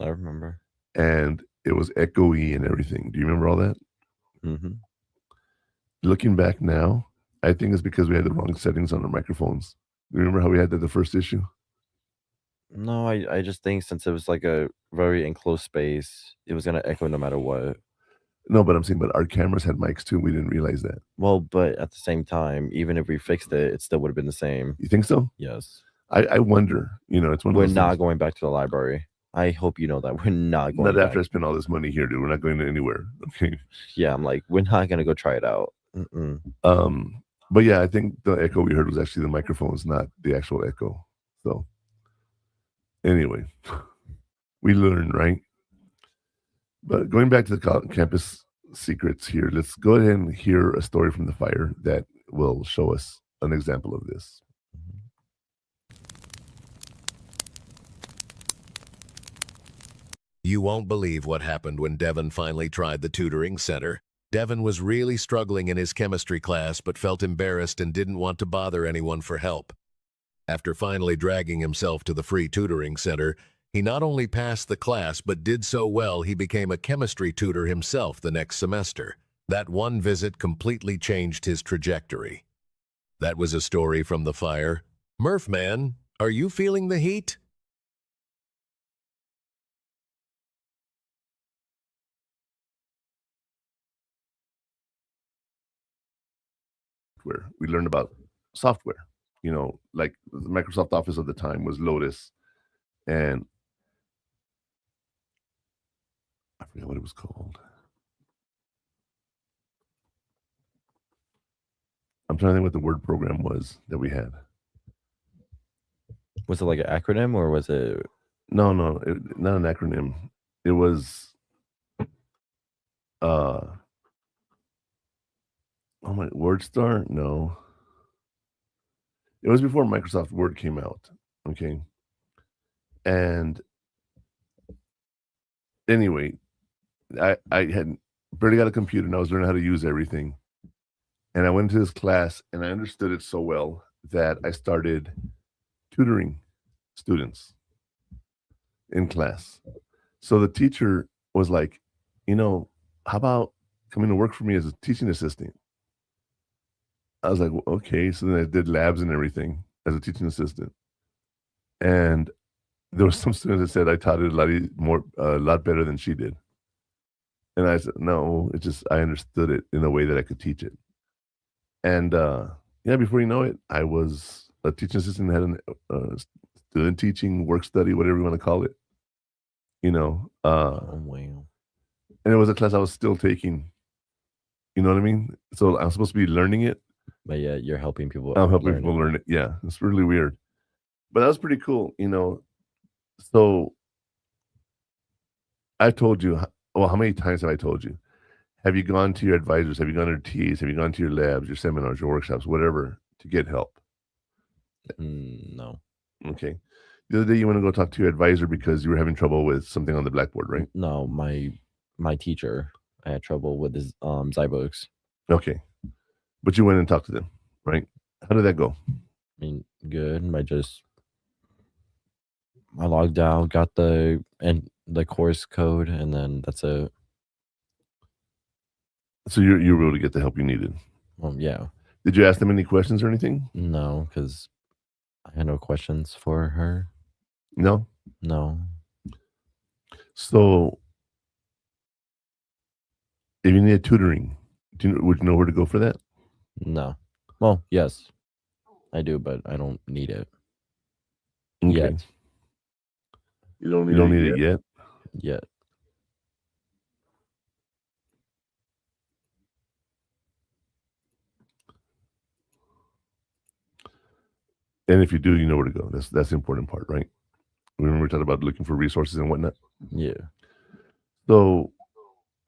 [SPEAKER 3] I remember.
[SPEAKER 2] and it was echoey and everything. Do you remember all that?
[SPEAKER 3] Mhm.
[SPEAKER 2] Looking back now, I think it's because we had the wrong settings on our microphones. Remember how we had that the first issue?
[SPEAKER 3] No, I just think since it was like a very enclosed space, it was gonna echo no matter what.
[SPEAKER 2] No, but I'm saying, but our cameras had mics too, and we didn't realize that.
[SPEAKER 3] Well, but at the same time, even if we fixed it, it still would have been the same.
[SPEAKER 2] You think so?
[SPEAKER 3] Yes.
[SPEAKER 2] I wonder, it's one of
[SPEAKER 3] We're
[SPEAKER 2] those
[SPEAKER 3] not
[SPEAKER 2] things.
[SPEAKER 3] going back to the library. I hope you know that we're not going
[SPEAKER 2] Not
[SPEAKER 3] back.
[SPEAKER 2] after I spend all this money here, dude. We're not going anywhere. Okay.
[SPEAKER 3] Yeah, I'm like, we're not gonna go try it out. Mm-mm.
[SPEAKER 2] But yeah, I think the echo we heard was actually the microphones, not the actual echo. So anyway, we learn, right? But going back to the campus secrets here, let's go ahead and hear a story from the fire that will show us an example of this.
[SPEAKER 4] You won't believe what happened when Devin finally tried the tutoring center. Devin was really struggling in his chemistry class but felt embarrassed and didn't want to bother anyone for help. After finally dragging himself to the free tutoring center, he not only passed the class but did so well he became a chemistry tutor himself the next semester. That one visit completely changed his trajectory. That was a story from the fire. Murphman, are you feeling the heat?
[SPEAKER 2] We learned about software, like the Microsoft Office of the time was Lotus, and I forget what it was called. I'm trying to think what the word program was that we had.
[SPEAKER 3] Was it like an acronym or was it?
[SPEAKER 2] No, not an acronym. It was, oh my, WordStar? No. It was before Microsoft Word came out, okay? And anyway, I had barely got a computer, and I was learning how to use everything. And I went to this class, and I understood it so well that I started tutoring students in class. So the teacher was like, how about coming to work for me as a teaching assistant? I was like, "Well, okay." So then I did labs and everything as a teaching assistant. And there were some students that said I taught it a lot better than she did. And I said, no, it's just I understood it in a way that I could teach it. And yeah, before you know it, I was a teaching assistant, had an student teaching, work study, whatever you want to call it.
[SPEAKER 3] Oh, wow.
[SPEAKER 2] And it was a class I was still taking. You know what I mean? So I'm supposed to be learning it.
[SPEAKER 3] But yeah, you're helping people.
[SPEAKER 2] I'm helping
[SPEAKER 3] learn
[SPEAKER 2] people
[SPEAKER 3] it.
[SPEAKER 2] learn it. Yeah, it's really weird. But that was pretty cool, So I told you, well, how many times have I told you? Have you gone to your advisors? Have you gone to your TAs? Have you gone to your labs, your seminars, your workshops, whatever, to get help?
[SPEAKER 3] No.
[SPEAKER 2] Okay. The other day you want to go talk to your advisor because you were having trouble with something on the blackboard, right?
[SPEAKER 3] No, my teacher, I had trouble with his Zybooks.
[SPEAKER 2] Okay. But you went and talked to them, right? How did that go?
[SPEAKER 3] I mean, good. I logged out, got the course code, and then that's it.
[SPEAKER 2] So you were able to get the help you needed.
[SPEAKER 3] Yeah.
[SPEAKER 2] Did you ask them any questions or anything?
[SPEAKER 3] No, because I had no questions for her.
[SPEAKER 2] No.
[SPEAKER 3] No.
[SPEAKER 2] So if you needed tutoring, would you know where to go for that?
[SPEAKER 3] No. Well, yes, I do, but I don't need it
[SPEAKER 2] Okay.
[SPEAKER 3] yet.
[SPEAKER 2] You don't need it yet?
[SPEAKER 3] Yet.
[SPEAKER 2] And if you do, you know where to go. That's the important part, right? Remember we talked about looking for resources and whatnot.
[SPEAKER 3] Yeah.
[SPEAKER 2] So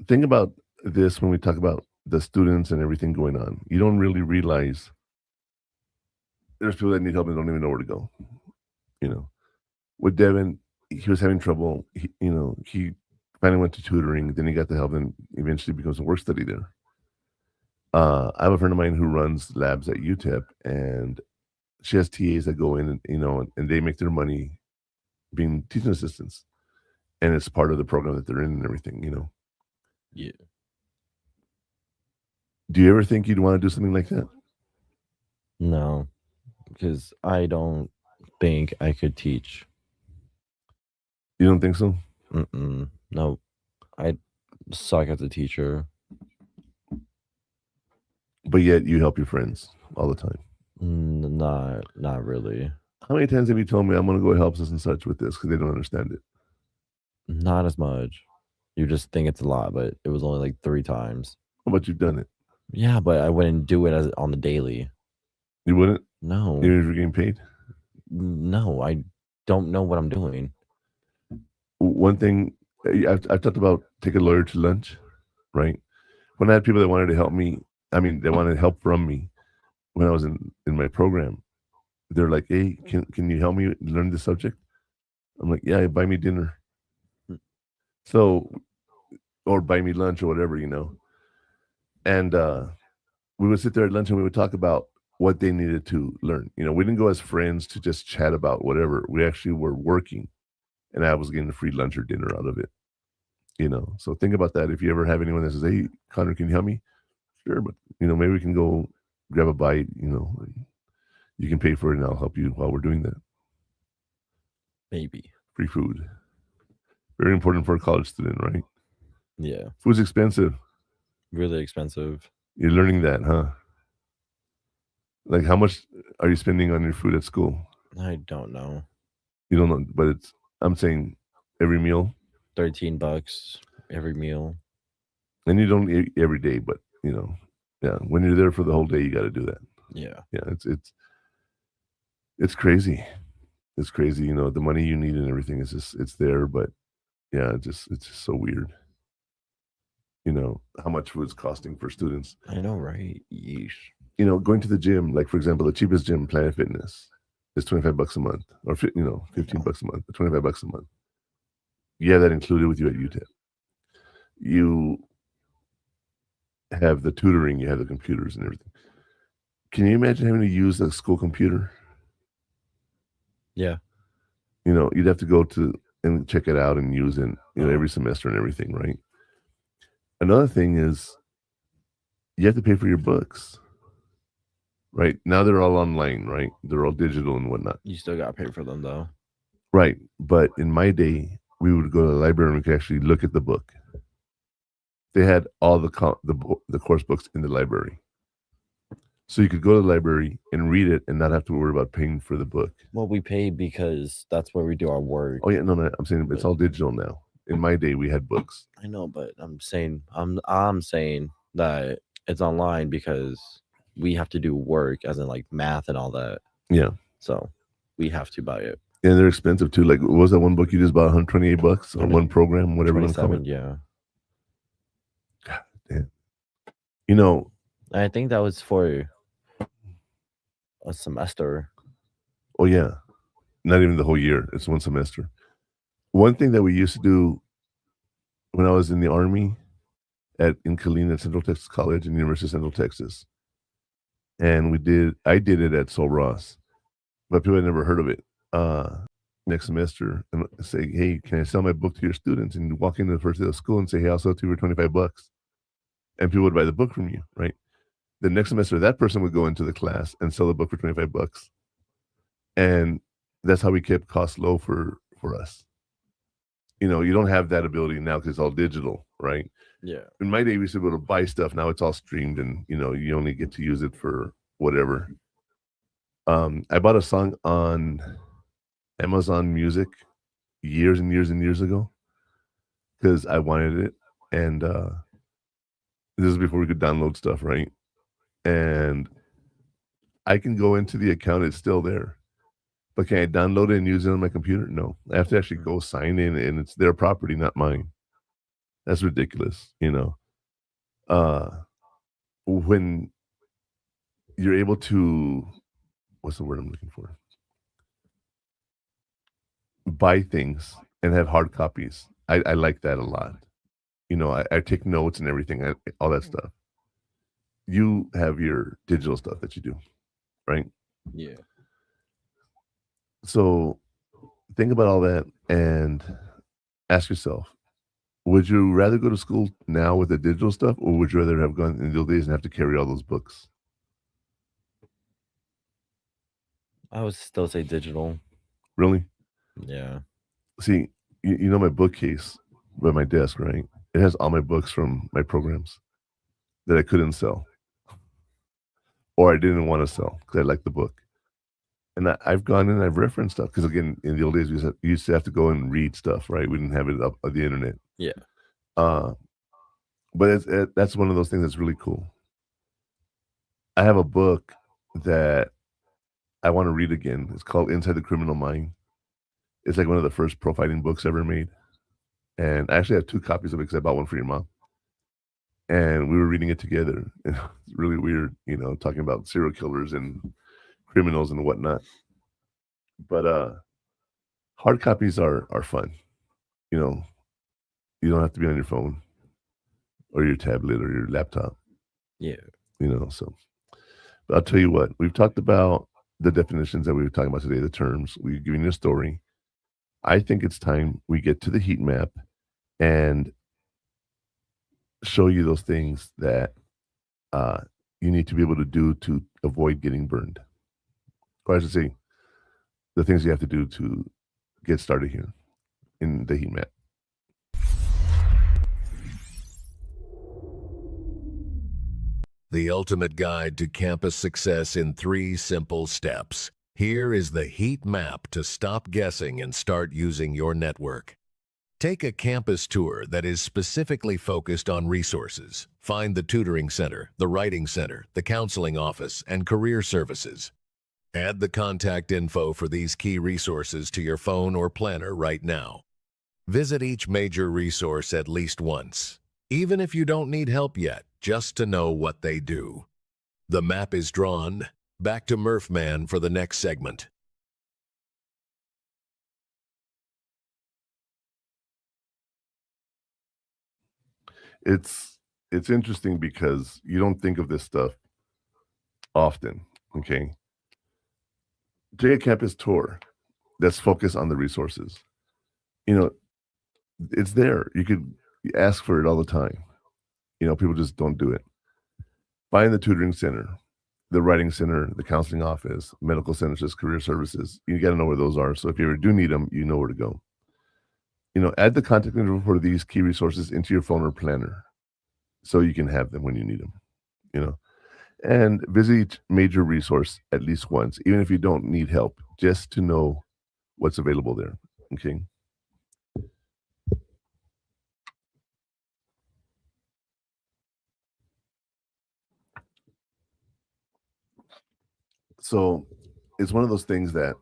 [SPEAKER 2] think about this when we talk about the students and everything going on. You don't really realize there's people that need help and don't even know where to go. You know, with Devin, he was having trouble. He finally went to tutoring, then he got the help, and eventually becomes a work study there. I have a friend of mine who runs labs at UTEP, and she has TAs that go in and they make their money being teaching assistants, and it's part of the program that they're in and everything.
[SPEAKER 3] Yeah.
[SPEAKER 2] Do you ever think you'd want to do something like that?
[SPEAKER 3] No, because I don't think I could teach.
[SPEAKER 2] You don't think so?
[SPEAKER 3] No, I suck as a teacher.
[SPEAKER 2] But yet you help your friends all the time.
[SPEAKER 3] Not really.
[SPEAKER 2] How many times have you told me I'm going to go help such and such with this because they don't understand it?
[SPEAKER 3] Not as much. You just think it's a lot, but it was only like 3 times.
[SPEAKER 2] How about you've done it?
[SPEAKER 3] Yeah, but I wouldn't do it on the daily.
[SPEAKER 2] You wouldn't?
[SPEAKER 3] No.
[SPEAKER 2] Even if you're getting paid?
[SPEAKER 3] No, I don't know what I'm doing.
[SPEAKER 2] One thing, I've talked about take a lawyer to lunch, right? When I had people that wanted to help me, they wanted help from me when I was in my program. They're like, hey, can you help me learn this subject? I'm like, yeah, buy me dinner. So, or buy me lunch or whatever, And we would sit there at lunch and we would talk about what they needed to learn. We didn't go as friends to just chat about whatever. We actually were working, and I was getting a free lunch or dinner out of it. So think about that. If you ever have anyone that says, hey, Connor, can you help me? Sure, but maybe we can go grab a bite, you can pay for it and I'll help you while we're doing that.
[SPEAKER 3] Maybe.
[SPEAKER 2] Free food. Very important for a college student, right?
[SPEAKER 3] Yeah.
[SPEAKER 2] Food's expensive.
[SPEAKER 3] Really expensive.
[SPEAKER 2] You're learning that, huh? Like, how much are you spending on your food at school?
[SPEAKER 3] I don't know.
[SPEAKER 2] You don't know, but I'm saying every meal.
[SPEAKER 3] $13 every meal.
[SPEAKER 2] And you don't eat every day, but yeah, when you're there for the whole day, you got to do that.
[SPEAKER 3] Yeah.
[SPEAKER 2] Yeah, it's crazy. It's crazy. The money you need and everything is just, it's there, but yeah, it's just so weird. How much food's costing for students.
[SPEAKER 3] I know, right? Yeesh.
[SPEAKER 2] Going to the gym, like for example, the cheapest gym, Planet Fitness, is $25 a month, or $15 a month, $25 a month. You have that included with you at UTEP. You have the tutoring, you have the computers and everything. Can you imagine having to use a school computer?
[SPEAKER 3] Yeah.
[SPEAKER 2] You'd have to go to and check it out and use it, every semester and everything, right? Another thing is you have to pay for your books. Right? Now they're all online, right? They're all digital and whatnot.
[SPEAKER 3] You still got to pay for them, though.
[SPEAKER 2] Right. But in my day, we would go to the library and we could actually look at the book. They had all the course books in the library. So you could go to the library and read it and not have to worry about paying for the book.
[SPEAKER 3] Well, we pay because that's where we do our work.
[SPEAKER 2] Oh, yeah. No, I'm saying it's all digital now. In my day, we had books.
[SPEAKER 3] I know, but I'm saying that it's online because we have to do work, as in like math and all that.
[SPEAKER 2] Yeah.
[SPEAKER 3] So we have to buy it.
[SPEAKER 2] And they're expensive too. Like, what was that one book you just bought? $128 on one program, whatever you want to call it.
[SPEAKER 3] Yeah.
[SPEAKER 2] God damn.
[SPEAKER 3] I think that was for a semester.
[SPEAKER 2] Oh yeah, not even the whole year. It's one semester. One thing that we used to do when I was in the Army in Killeen at Central Texas College and University of Central Texas. And I did it at Sol Ross, but people had never heard of it. Next semester, and say, hey, can I sell my book to your students? And walk into the first day of school and say, hey, I'll sell it to you for $25. and people would buy the book from you, right? The next semester, that person would go into the class and sell the book for $25, and that's how we kept costs low for us. You know, you don't have that ability now because it's all digital, right?
[SPEAKER 3] Yeah.
[SPEAKER 2] In my day, we used to be able to buy stuff. Now it's all streamed, and you know, you only get to use it for whatever. I bought a song on Amazon Music years and years and years ago because I wanted it, and this is before we could download stuff, right? And I can go into the account; it's still there. But can I download it and use it on my computer? No. I have to actually go sign in, and it's their property, not mine. That's ridiculous, you know? When you're able to what's the word I'm looking for? Buy things and have hard copies. I like that a lot. You know, I take notes and everything, all that stuff. You have your digital stuff that you do, right?
[SPEAKER 3] Yeah.
[SPEAKER 2] So think about all that and ask yourself, would you rather go to school now with the digital stuff, or would you rather have gone in the old days and have to carry all those books?
[SPEAKER 3] I would still say digital.
[SPEAKER 2] Really?
[SPEAKER 3] Yeah.
[SPEAKER 2] See, you know my bookcase by my desk, right? It has all my books from my programs that I couldn't sell, or I didn't want to sell because I liked the book. And I've gone in and I've referenced stuff because, again, in the old days, we used to have to go and read stuff, right? We didn't have it up on the internet.
[SPEAKER 3] Yeah.
[SPEAKER 2] But that's one of those things that's really cool. I have a book that I want to read again. It's called Inside the Criminal Mind. It's like one of the first profiling books ever made. And I actually have 2 copies of it because I bought one for your mom. And we were reading it together. And it's really weird, you know, talking about serial killers and criminals and whatnot. But hard copies are fun. You know, you don't have to be on your phone or your tablet or your laptop.
[SPEAKER 3] Yeah.
[SPEAKER 2] You know, so. But I'll tell you what, we've talked about the definitions that we were talking about today, the terms. We've given you a story. I think it's time we get to the heat map and show you those things that you need to be able to do to avoid getting burned. Or I should say, the things you have to do to get started here in the heat map.
[SPEAKER 4] The ultimate guide to campus success in 3 simple steps. Here is the heat map to stop guessing and start using your network. Take a campus tour that is specifically focused on resources. Find the tutoring center, the writing center, the counseling office, and career services. Add the contact info for these key resources to your phone or planner right now. Visit each major resource at least once, even if you don't need help yet, just to know what they do. The map is drawn. Back to Murphman for the next segment.
[SPEAKER 2] It's interesting because you don't think of this stuff often, okay? Take a campus tour that's focused on the resources. You know, it's there. You could ask for it all the time. You know, people just don't do it. Find the tutoring center, the writing center, the counseling office, medical centers, career services. You got to know where those are. So if you ever do need them, you know where to go. You know, add the contact info for these key resources into your phone or planner so you can have them when you need them, you know. And visit each major resource at least once, even if you don't need help, just to know what's available there, okay? So it's one of those things that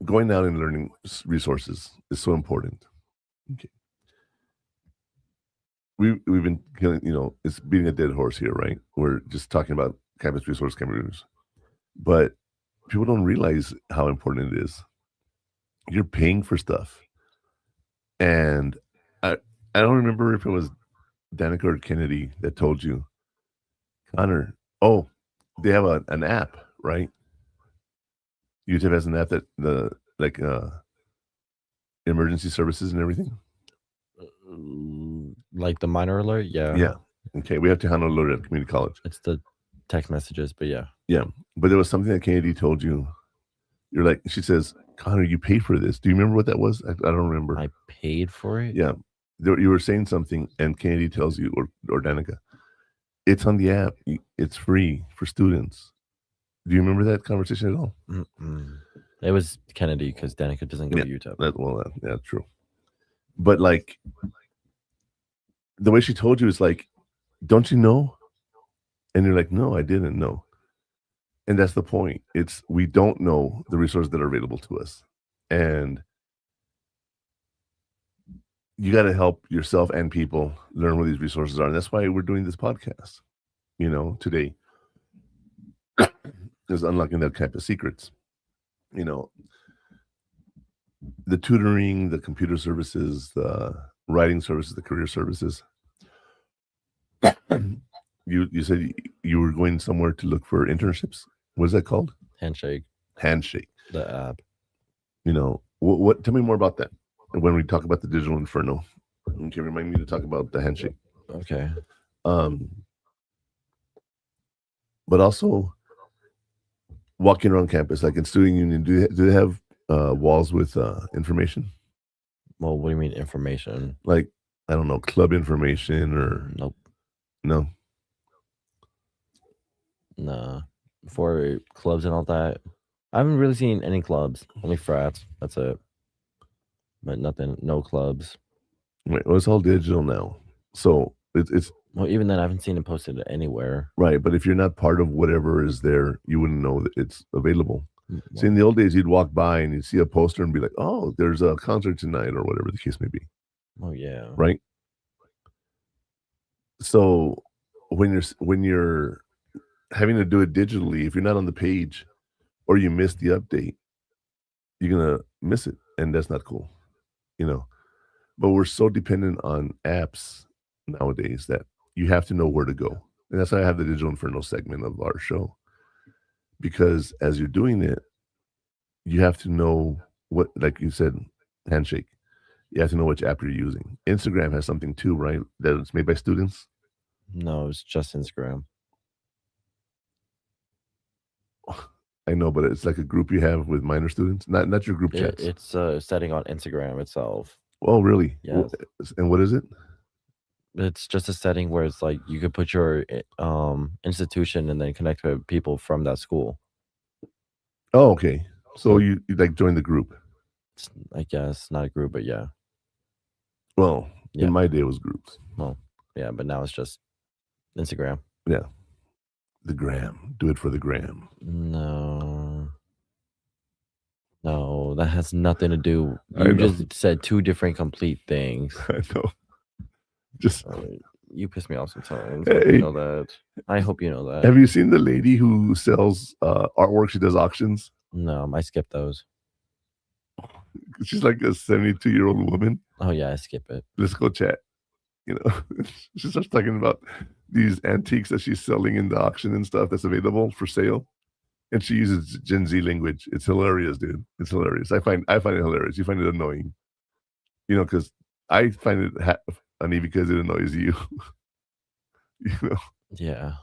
[SPEAKER 2] going out and learning resources is so important. Okay. We've been killing, you know, it's beating a dead horse here, right? We're just talking about campus resource, but people don't realize how important it is. You're paying for stuff, and I don't remember if it was Danica or Kennedy that told you, Connor. Oh, they have an app, right? YouTube has an app that the like emergency services and everything.
[SPEAKER 3] Like the minor alert? Yeah.
[SPEAKER 2] Yeah. Okay, we have to handle it at community college.
[SPEAKER 3] It's the text messages, but yeah.
[SPEAKER 2] Yeah, but there was something that Kennedy told you. You're like, she says, Connor, you paid for this. Do you remember what that was? I don't remember.
[SPEAKER 3] I paid for it?
[SPEAKER 2] Yeah. You were saying something, and Kennedy tells you, or Danica, it's on the app. It's free for students. Do you remember that conversation at all?
[SPEAKER 3] It was Kennedy because Danica doesn't go to YouTube.
[SPEAKER 2] Yeah, true. But like, the way she told you is like, don't you know? And you're like, no, I didn't know. And that's the point. It's we don't know the resources that are available to us. And you got to help yourself and people learn where these resources are. And that's why we're doing this podcast, today. Is unlocking the campus secrets. The tutoring, the computer services, the writing services, the career services. You said you were going somewhere to look for internships. What is that called?
[SPEAKER 3] Handshake.
[SPEAKER 2] The
[SPEAKER 3] app.
[SPEAKER 2] What? Tell me more about that. When we talk about the digital inferno, okay, remind me to talk about the handshake.
[SPEAKER 3] Okay.
[SPEAKER 2] But also walking around campus, like in student union, do they have walls with information?
[SPEAKER 3] Well, what do you mean information?
[SPEAKER 2] Like, I don't know, club information or
[SPEAKER 3] nope.
[SPEAKER 2] No.
[SPEAKER 3] Nah. For clubs and all that, I haven't really seen any clubs. Only frats. That's it. But nothing. No clubs.
[SPEAKER 2] Right. Well, it's all digital now, so it's.
[SPEAKER 3] Well, even then, I haven't seen it posted anywhere.
[SPEAKER 2] Right, but if you're not part of whatever is there, you wouldn't know that it's available. See, in the old days, you'd walk by and you'd see a poster and be like, "Oh, there's a concert tonight," or whatever the case may be.
[SPEAKER 3] Oh yeah.
[SPEAKER 2] Right. So when you're having to do it digitally, if you're not on the page or you miss the update, you're gonna miss it, and that's not cool. But we're so dependent on apps nowadays that you have to know where to go. And that's why I have the Digital Inferno segment of our show. Because as you're doing it, you have to know what, like you said, handshake. You have to know which app you're using. Instagram has something too, right? That it's made by students.
[SPEAKER 3] No, it's just Instagram.
[SPEAKER 2] I know, but it's like a group you have with minor students, not your group chats.
[SPEAKER 3] It's a setting on Instagram itself.
[SPEAKER 2] Oh, really?
[SPEAKER 3] Yeah.
[SPEAKER 2] And what is it?
[SPEAKER 3] It's just a setting where it's like you could put your institution and then connect with people from that school.
[SPEAKER 2] Oh, okay. So you like join the group?
[SPEAKER 3] I guess not a group, but yeah.
[SPEAKER 2] Well, in my day it was groups.
[SPEAKER 3] Well, yeah, but now it's just Instagram.
[SPEAKER 2] Yeah. The gram. Do it for the gram.
[SPEAKER 3] No, that has nothing to do.
[SPEAKER 2] I
[SPEAKER 3] You
[SPEAKER 2] know.
[SPEAKER 3] just said two different complete things.
[SPEAKER 2] I know. Just
[SPEAKER 3] you piss me off sometimes.
[SPEAKER 2] Hey.
[SPEAKER 3] You know that. I hope you know that.
[SPEAKER 2] Have you seen the lady who sells artwork? She does auctions.
[SPEAKER 3] No, I skip those.
[SPEAKER 2] She's like a 72-year-old woman.
[SPEAKER 3] Oh yeah, I skip it.
[SPEAKER 2] Let's go chat. She starts talking about these antiques that she's selling in the auction and stuff that's available for sale. And she uses Gen Z language. It's hilarious, dude. It's hilarious. I find it hilarious. You find it annoying, because I find it funny because it annoys you.
[SPEAKER 3] Yeah.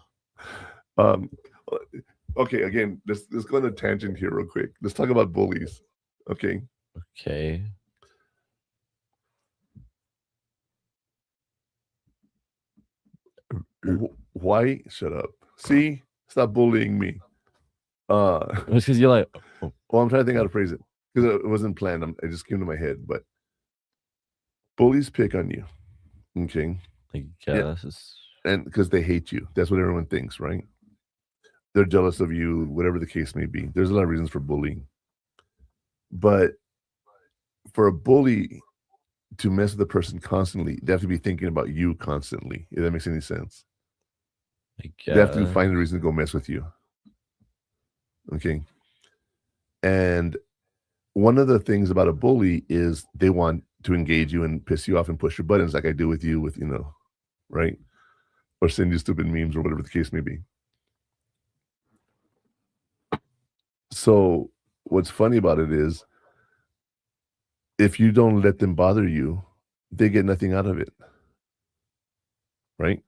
[SPEAKER 2] Okay. Again, let's go on a tangent here real quick. Let's talk about bullies. Okay.
[SPEAKER 3] Okay.
[SPEAKER 2] Why? Shut up. See? Stop bullying me.
[SPEAKER 3] It's because you're like, oh.
[SPEAKER 2] Well, I'm trying to think how to phrase it because it wasn't planned. It just came to my head. But bullies pick on you, okay?
[SPEAKER 3] I guess.
[SPEAKER 2] Yeah. And because they hate you, that's what everyone thinks, right? They're jealous of you, whatever the case may be. There's a lot of reasons for bullying, but for a bully to mess with the person constantly, they have to be thinking about you constantly. If that makes any sense, they have to find a reason to go mess with you. Okay. And one of the things about a bully is they want to engage you and piss you off and push your buttons like I do with you with, right? Or send you stupid memes or whatever the case may be. So what's funny about it is if you don't let them bother you, they get nothing out of it. Right?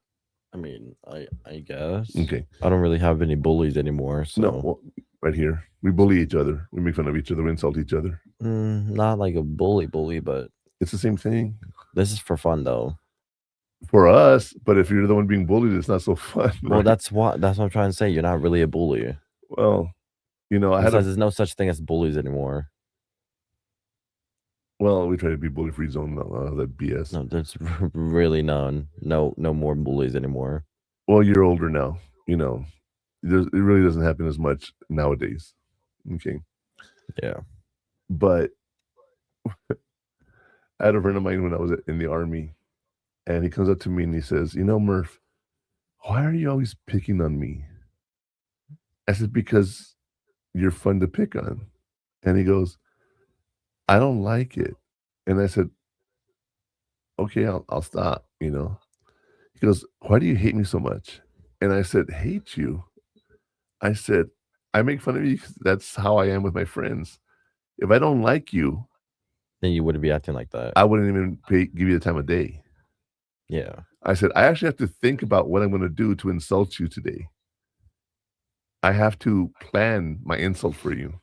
[SPEAKER 3] I mean, I guess.
[SPEAKER 2] Okay.
[SPEAKER 3] I don't really have any bullies anymore. So
[SPEAKER 2] No, well, right here. We bully each other. We make fun of each other. We insult each other.
[SPEAKER 3] Not like a bully, but
[SPEAKER 2] It's the same thing
[SPEAKER 3] this is for fun though.
[SPEAKER 2] for us. But if you're the one being bullied, it's not so fun.
[SPEAKER 3] Well,
[SPEAKER 2] right?
[SPEAKER 3] that's what I'm trying to say. You're not really a bully.
[SPEAKER 2] Well, you know,
[SPEAKER 3] Besides, there's no such thing as bullies anymore.
[SPEAKER 2] Well, we try to be bully-free zone. That BS.
[SPEAKER 3] No, there's really none. No more bullies anymore.
[SPEAKER 2] Well, you're older now. You know, it really doesn't happen as much nowadays. Okay.
[SPEAKER 3] Yeah.
[SPEAKER 2] But I had a friend of mine when I was in the army, and he comes up to me and he says, "You know, Murph, why are you always picking on me?" I said, "Because you're fun to pick on." And he goes, "I don't like it." And I said, "Okay, I'll stop, you know." He goes, "Why do you hate me so much?" And I said, "Hate you?" I said, "I make fun of you 'cause that's how I am with my friends. If I don't like you,
[SPEAKER 3] Then you wouldn't be acting like that.
[SPEAKER 2] I wouldn't even give you the time of day."
[SPEAKER 3] Yeah.
[SPEAKER 2] I said, "I actually have to think about what I'm gonna do to insult you today. I have to plan my insult for you.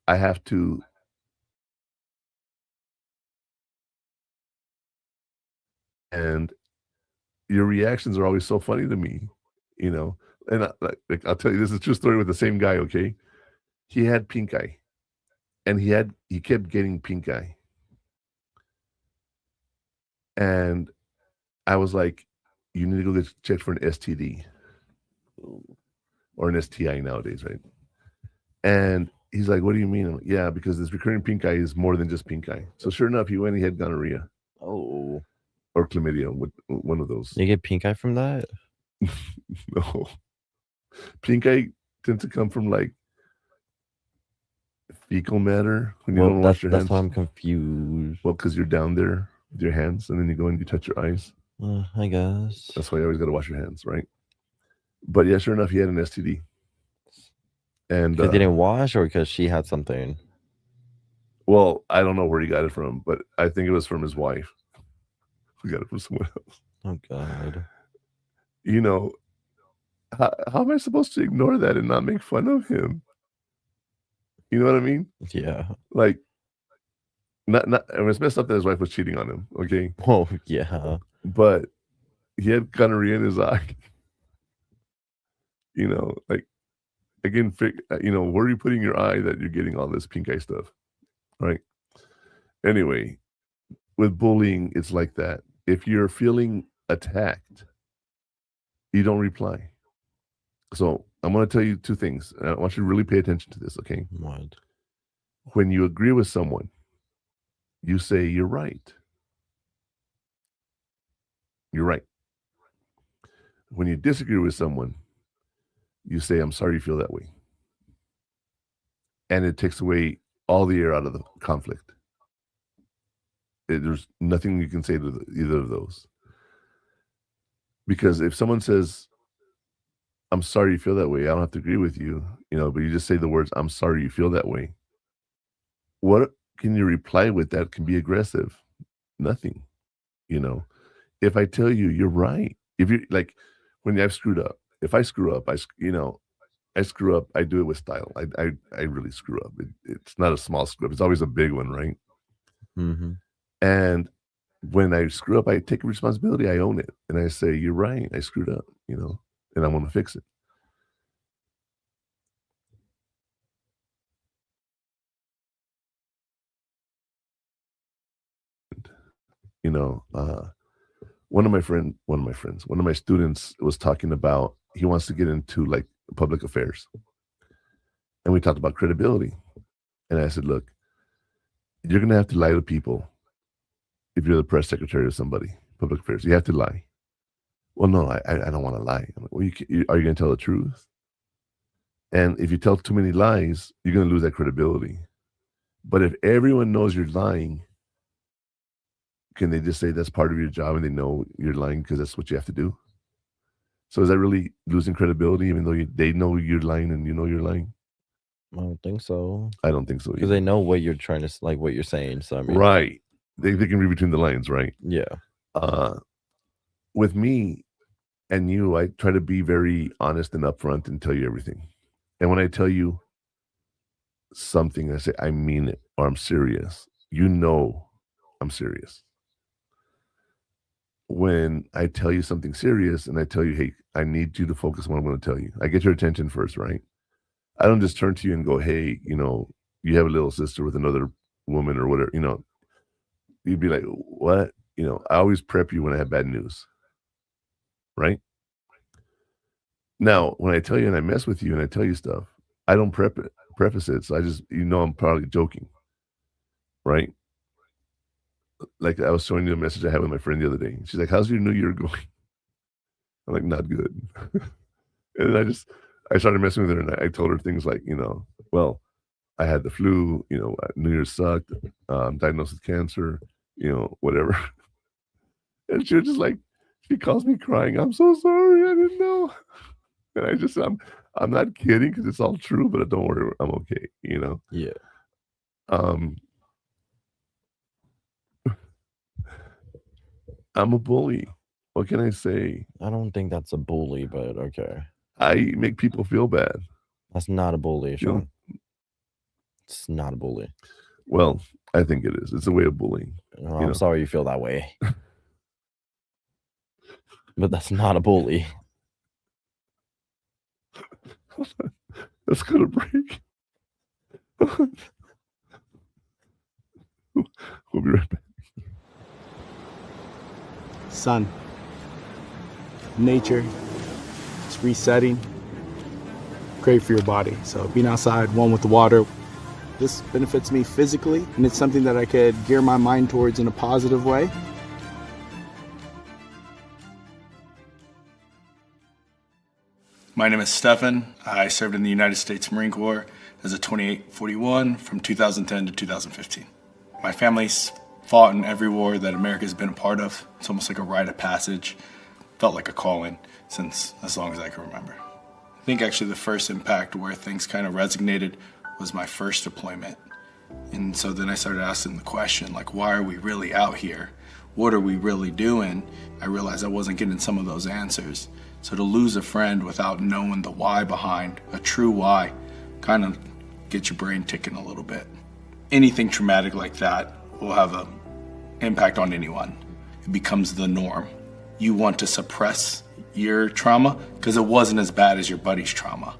[SPEAKER 2] I have to." And your reactions are always so funny to me, you know? And like, I'll tell you, this is a true story with the same guy, okay? He had pink eye, and he kept getting pink eye. And I was like, "You need to go get checked for an STD or an STI nowadays, right?" And he's like, "What do you mean?" I'm like, "Yeah, because this recurring pink eye is more than just pink eye." So sure enough, he went and he had gonorrhea
[SPEAKER 3] Oh.
[SPEAKER 2] or chlamydia, with one of those.
[SPEAKER 3] You get pink eye from that?
[SPEAKER 2] No. Pink eye tends to come from like fecal matter when you don't wash your hands.
[SPEAKER 3] That's why I'm confused.
[SPEAKER 2] Well, because you're down there with your hands, and then you go and you touch your eyes.
[SPEAKER 3] I guess.
[SPEAKER 2] That's why you always got to wash your hands, right? But yeah, sure enough, he had an STD. And
[SPEAKER 3] Because he didn't wash, or because she had something?
[SPEAKER 2] Well, I don't know where he got it from, but I think it was from his wife. We got it from someone else.
[SPEAKER 3] Oh God.
[SPEAKER 2] You know, how am I supposed to ignore that and not make fun of him? You know what I mean?
[SPEAKER 3] Yeah.
[SPEAKER 2] Like, not. I mean, it's messed up that his wife was cheating on him. Okay.
[SPEAKER 3] Oh yeah.
[SPEAKER 2] But he had gonorrhea in his eye. You know, like, again, you know, where are you putting your eye that you're getting all this pink eye stuff, right? Anyway, with bullying, it's like that. If you're feeling attacked, you don't reply. So I'm going to tell you two things. And I want you to really pay attention to this, okay?
[SPEAKER 3] What?
[SPEAKER 2] When you agree with someone, you say, "You're right." You're right. When you disagree with someone, you say, "I'm sorry you feel that way." And it takes away all the air out of the conflict. There's nothing you can say to either of those. Because if someone says, "I'm sorry you feel that way," I don't have to agree with you, you know, but you just say the words, "I'm sorry you feel that way." What can you reply with that can be aggressive? Nothing, you know. If I tell you, "You're right," if you like, when I've screwed up, if I screw up, I screw up, I do it with style. I really screw up. It's not a small screw up. It's always a big one, right?
[SPEAKER 3] Mm-hmm.
[SPEAKER 2] And when I screw up, I take responsibility. I own it, and I say, "You're right. I screwed up," you know, and I want to fix it. You know, one of my students was talking about he wants to get into like public affairs, and we talked about credibility. And I said, "Look, you're going to have to lie to people if you're the press secretary of somebody, public affairs. You have to lie." "Well, no, I don't want to lie." I'm like, "Well, are you going to tell the truth? And if you tell too many lies, you're going to lose that credibility. But if everyone knows you're lying, can they just say that's part of your job and they know you're lying because that's what you have to do?" So is that really losing credibility, even though they know you're lying and you know you're lying?
[SPEAKER 3] I don't think so.
[SPEAKER 2] I don't think so
[SPEAKER 3] Because
[SPEAKER 2] either.
[SPEAKER 3] they know what you're trying to like, what you're saying. So I mean,
[SPEAKER 2] Right. They can read between the lines, right?
[SPEAKER 3] yeah.
[SPEAKER 2] With me, And I try to be very honest and upfront and tell you everything. And when I tell you something, I say, I mean it, or I'm serious. I'm serious. When I tell you something serious and I tell you, hey, I need you to focus on what I'm going to tell you, I get your attention first, right? I don't just turn to you and go, hey, you have a little sister with another woman or whatever, you'd be like, what? I always prep you when I have bad news, right? Now, when I tell you and I mess with you and I tell you stuff, I don't preface it. So I just, I'm probably joking, right? Like I was showing you a message I had with my friend the other day. She's like, how's your New Year going? I'm like, not good. And I started messing with her and I told her things like, well, I had the flu, New Year's sucked, diagnosed with cancer, whatever. And she was just like, she calls me crying. I'm so sorry. I didn't know. And I'm not kidding because it's all true, but don't worry, I'm okay,
[SPEAKER 3] Yeah.
[SPEAKER 2] I'm a bully. What can I say?
[SPEAKER 3] I don't think that's a bully, but okay.
[SPEAKER 2] I make people feel bad.
[SPEAKER 3] That's not a bully, Sean. It's not a bully.
[SPEAKER 2] Well, I think it is. It's a way of bullying.
[SPEAKER 3] I'm sorry you feel that way. But that's not a bully.
[SPEAKER 2] Let's go to break. We'll be right back.
[SPEAKER 11] Sun, nature, it's resetting. Great for your body. So being outside, one with the water, this benefits me physically, and it's something that I could gear my mind towards in a positive way.
[SPEAKER 12] My name is Stefan. I served in the United States Marine Corps as a 2841 from 2010 to 2015. My family's fought in every war that America's been a part of. It's almost like a rite of passage. Felt like a calling since as long as I can remember. I think actually the first impact where things kind of resonated was my first deployment. And so then I started asking the question, like, why are we really out here? What are we really doing? I realized I wasn't getting some of those answers. So to lose a friend without knowing the why behind, a true why, kind of gets your brain ticking a little bit. Anything traumatic like that will have an impact on anyone. It becomes the norm. You want to suppress your trauma because it wasn't as bad as your buddy's trauma.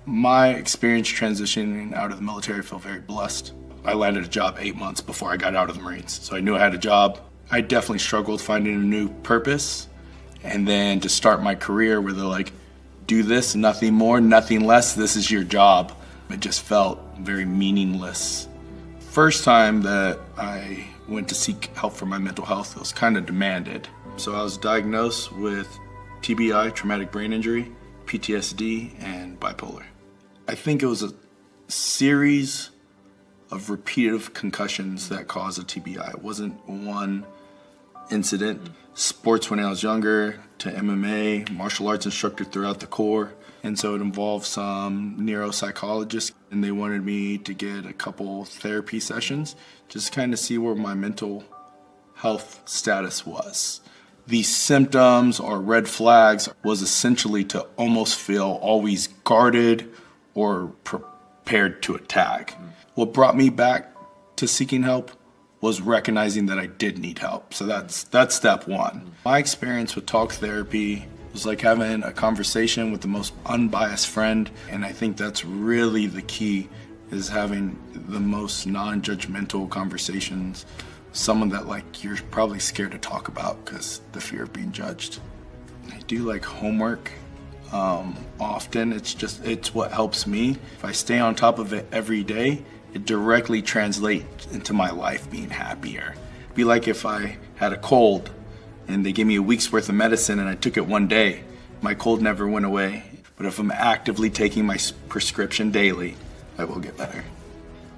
[SPEAKER 12] My experience transitioning out of the military, I feel very blessed. I landed a job 8 months before I got out of the Marines, so I knew I had a job. I definitely struggled finding a new purpose. And then to start my career where they're like, do this, nothing more, nothing less, this is your job. It just felt very meaningless. First time that I went to seek help for my mental health, it was kind of demanded. So I was diagnosed with TBI, traumatic brain injury, PTSD, and bipolar. I think it was a series of repeated concussions that caused a TBI. It wasn't one incident. Sports when I was younger, to MMA, martial arts instructor throughout the Corps. And so it involved some neuropsychologists, and they wanted me to get a couple therapy sessions just kind of see where my mental health status was. These symptoms or red flags was essentially to almost feel always guarded or prepared to attack. What brought me back to seeking help was recognizing that I did need help. So that's step one. My experience with talk therapy was like having a conversation with the most unbiased friend, and I think that's really the key, is having the most non-judgmental conversations. Someone that like you're probably scared to talk about because the fear of being judged. I do like homework often. It's what helps me. If I stay on top of it every day, it directly translates into my life being happier. It'd be like if I had a cold and they gave me a week's worth of medicine and I took it one day, my cold never went away. But if I'm actively taking my prescription daily, I will get better.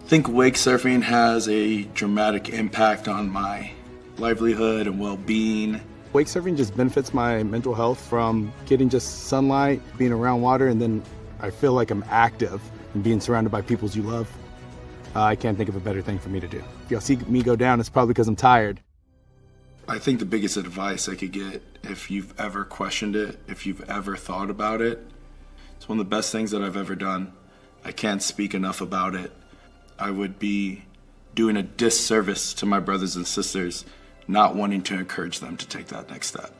[SPEAKER 12] I think wake surfing has a dramatic impact on my livelihood and well-being.
[SPEAKER 11] Wake surfing just benefits my mental health from getting just sunlight, being around water, and then I feel like I'm active and being surrounded by people you love. I can't think of a better thing for me to do. If y'all see me go down, it's probably because I'm tired.
[SPEAKER 12] I think the biggest advice I could get, if you've ever questioned it, if you've ever thought about it, it's one of the best things that I've ever done. I can't speak enough about it. I would be doing a disservice to my brothers and sisters not wanting to encourage them to take that next step.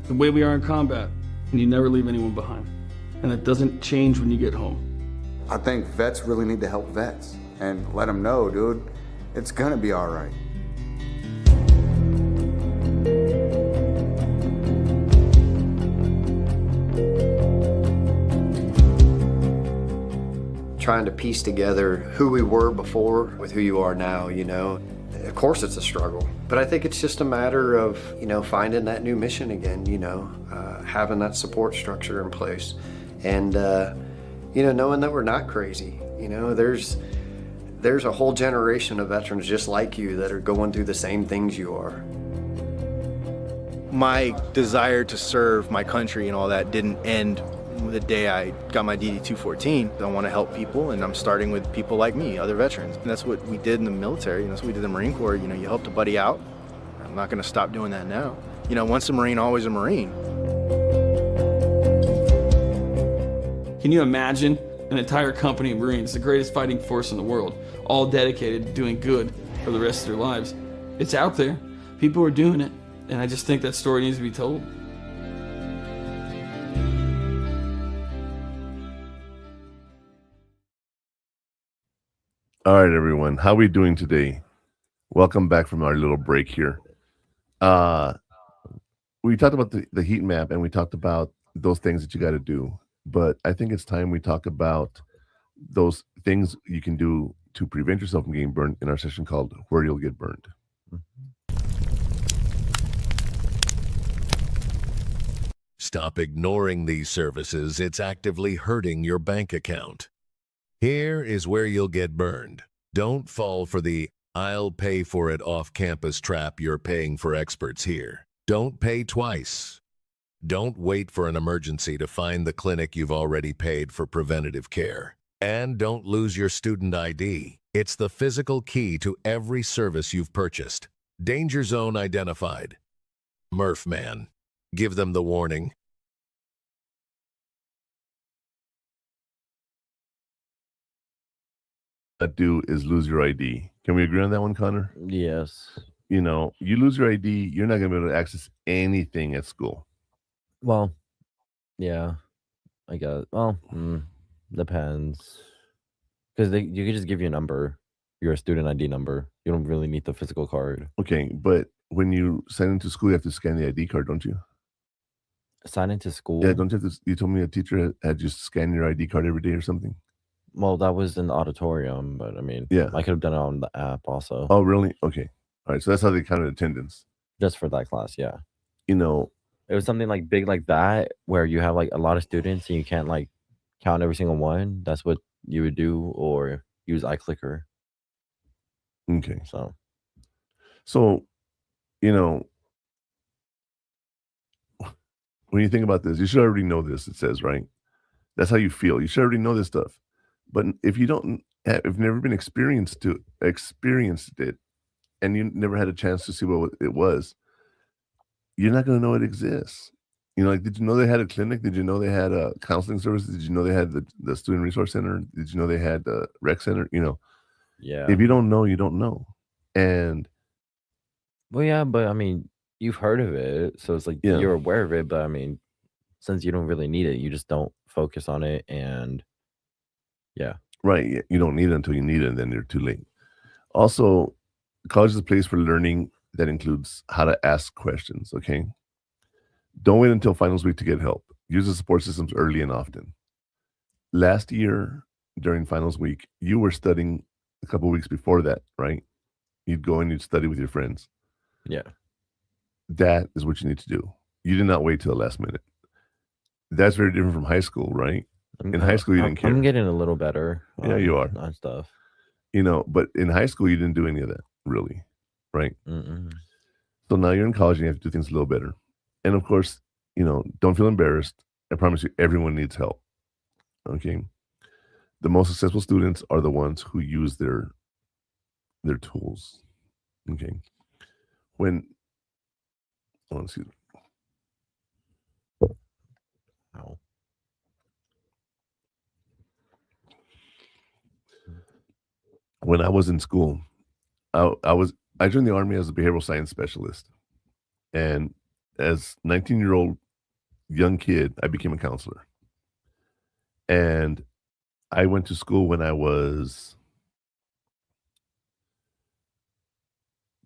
[SPEAKER 13] The way we are in combat, and you never leave anyone behind. And that doesn't change when you get home.
[SPEAKER 14] I think vets really need to help vets and let them know, dude, it's gonna be all right.
[SPEAKER 15] Trying to piece together who we were before with who you are now, you know. Of course it's a struggle, but I think it's just a matter of, you know, finding that new mission again, you know, having that support structure in place and, you know, knowing that we're not crazy. You know, there's a whole generation of veterans just like you that are going through the same things you are.
[SPEAKER 16] My desire to serve my country and all that didn't end the day I got my DD-214. I want to help people, and I'm starting with people like me, other veterans. And that's what we did in the military, and that's what we did in the Marine Corps. You know, you helped a buddy out. I'm not going to stop doing that now. You know, once a Marine, always a Marine.
[SPEAKER 13] Can you imagine an entire company of Marines, the greatest fighting force in the world, all dedicated to doing good for the rest of their lives? It's out there. People are doing it, and I just think that story needs to be told.
[SPEAKER 2] All right, everyone. How are we doing today? Welcome back from our little break here. We talked about the heat map, and we talked about those things that you got to do. But I think it's time we talk about those things you can do to prevent yourself from getting burned in our session called Where You'll Get Burned.
[SPEAKER 4] Stop ignoring these services. It's actively hurting your bank account. Here is where you'll get burned. Don't fall for the "I'll pay for it" off-campus trap. You're paying for experts here. Don't pay twice. Don't wait for an emergency to find the clinic you've already paid for preventative care. And don't lose your student ID. It's the physical key to every service you've purchased. Danger zone identified. Murph man, give them the warning.
[SPEAKER 2] That do is lose your ID. Can we agree on that one, Connor?
[SPEAKER 3] Yes.
[SPEAKER 2] You know, you lose your ID, you're not going to be able to access anything at school.
[SPEAKER 3] Well, yeah, I guess. Well, depends. Because you could just give you a number, your student ID number. You don't really need the physical card.
[SPEAKER 2] Okay, but when you sign into school, you have to scan the ID card, don't you?
[SPEAKER 3] Sign into school?
[SPEAKER 2] Yeah, don't you have to? You told me a teacher had you scan your ID card every day or something.
[SPEAKER 3] Well, that was in the auditorium, but I mean,
[SPEAKER 2] yeah,
[SPEAKER 3] I could have done it on the app also.
[SPEAKER 2] Oh, really? Okay. All right. So that's how they counted attendance.
[SPEAKER 3] Just for that class, yeah.
[SPEAKER 2] You know,
[SPEAKER 3] it was something like big like that where you have like a lot of students and you can't like count every single one. That's what you would do, or use iClicker.
[SPEAKER 2] Okay.
[SPEAKER 3] So,
[SPEAKER 2] you know, when you think about this, you should already know this. It says, right? That's how you feel. You should already know this stuff. But if you don't, if never been experienced it, and you never had a chance to see what it was, you're not going to know it exists. You know, like, did you know they had a clinic? Did you know they had a counseling service? Did you know they had the student resource center? Did you know they had the rec center? You know,
[SPEAKER 3] yeah.
[SPEAKER 2] If you don't know, you don't know. And
[SPEAKER 3] well, yeah, but I mean, you've heard of it, so it's like you're aware of it. But I mean, since you don't really need it, you just don't focus on it, and yeah,
[SPEAKER 2] right. You don't need it until you need it, and then you're too late. Also, college is a place for learning that includes how to ask questions. Okay. Don't wait until finals week to get help. Use the support systems early and often. Last year, during finals week, you were studying a couple of weeks before that, right? You'd go and you'd study with your friends.
[SPEAKER 3] Yeah.
[SPEAKER 2] That is what you need to do. You did not wait till the last minute. That's very different from high school, right? In high school, you didn't care.
[SPEAKER 3] I'm getting a little better.
[SPEAKER 2] Yeah, you are.
[SPEAKER 3] On stuff.
[SPEAKER 2] But in high school, you didn't do any of that, really, right?
[SPEAKER 3] Mm-mm.
[SPEAKER 2] So now you're in college and you have to do things a little better. And of course, don't feel embarrassed. I promise you, everyone needs help. Okay. The most successful students are the ones who use their tools. Okay. When excuse me.
[SPEAKER 3] Ow.
[SPEAKER 2] When I was in school, I joined the Army as a behavioral science specialist. And as 19-year-old young kid, I became a counselor. And I went to school when I was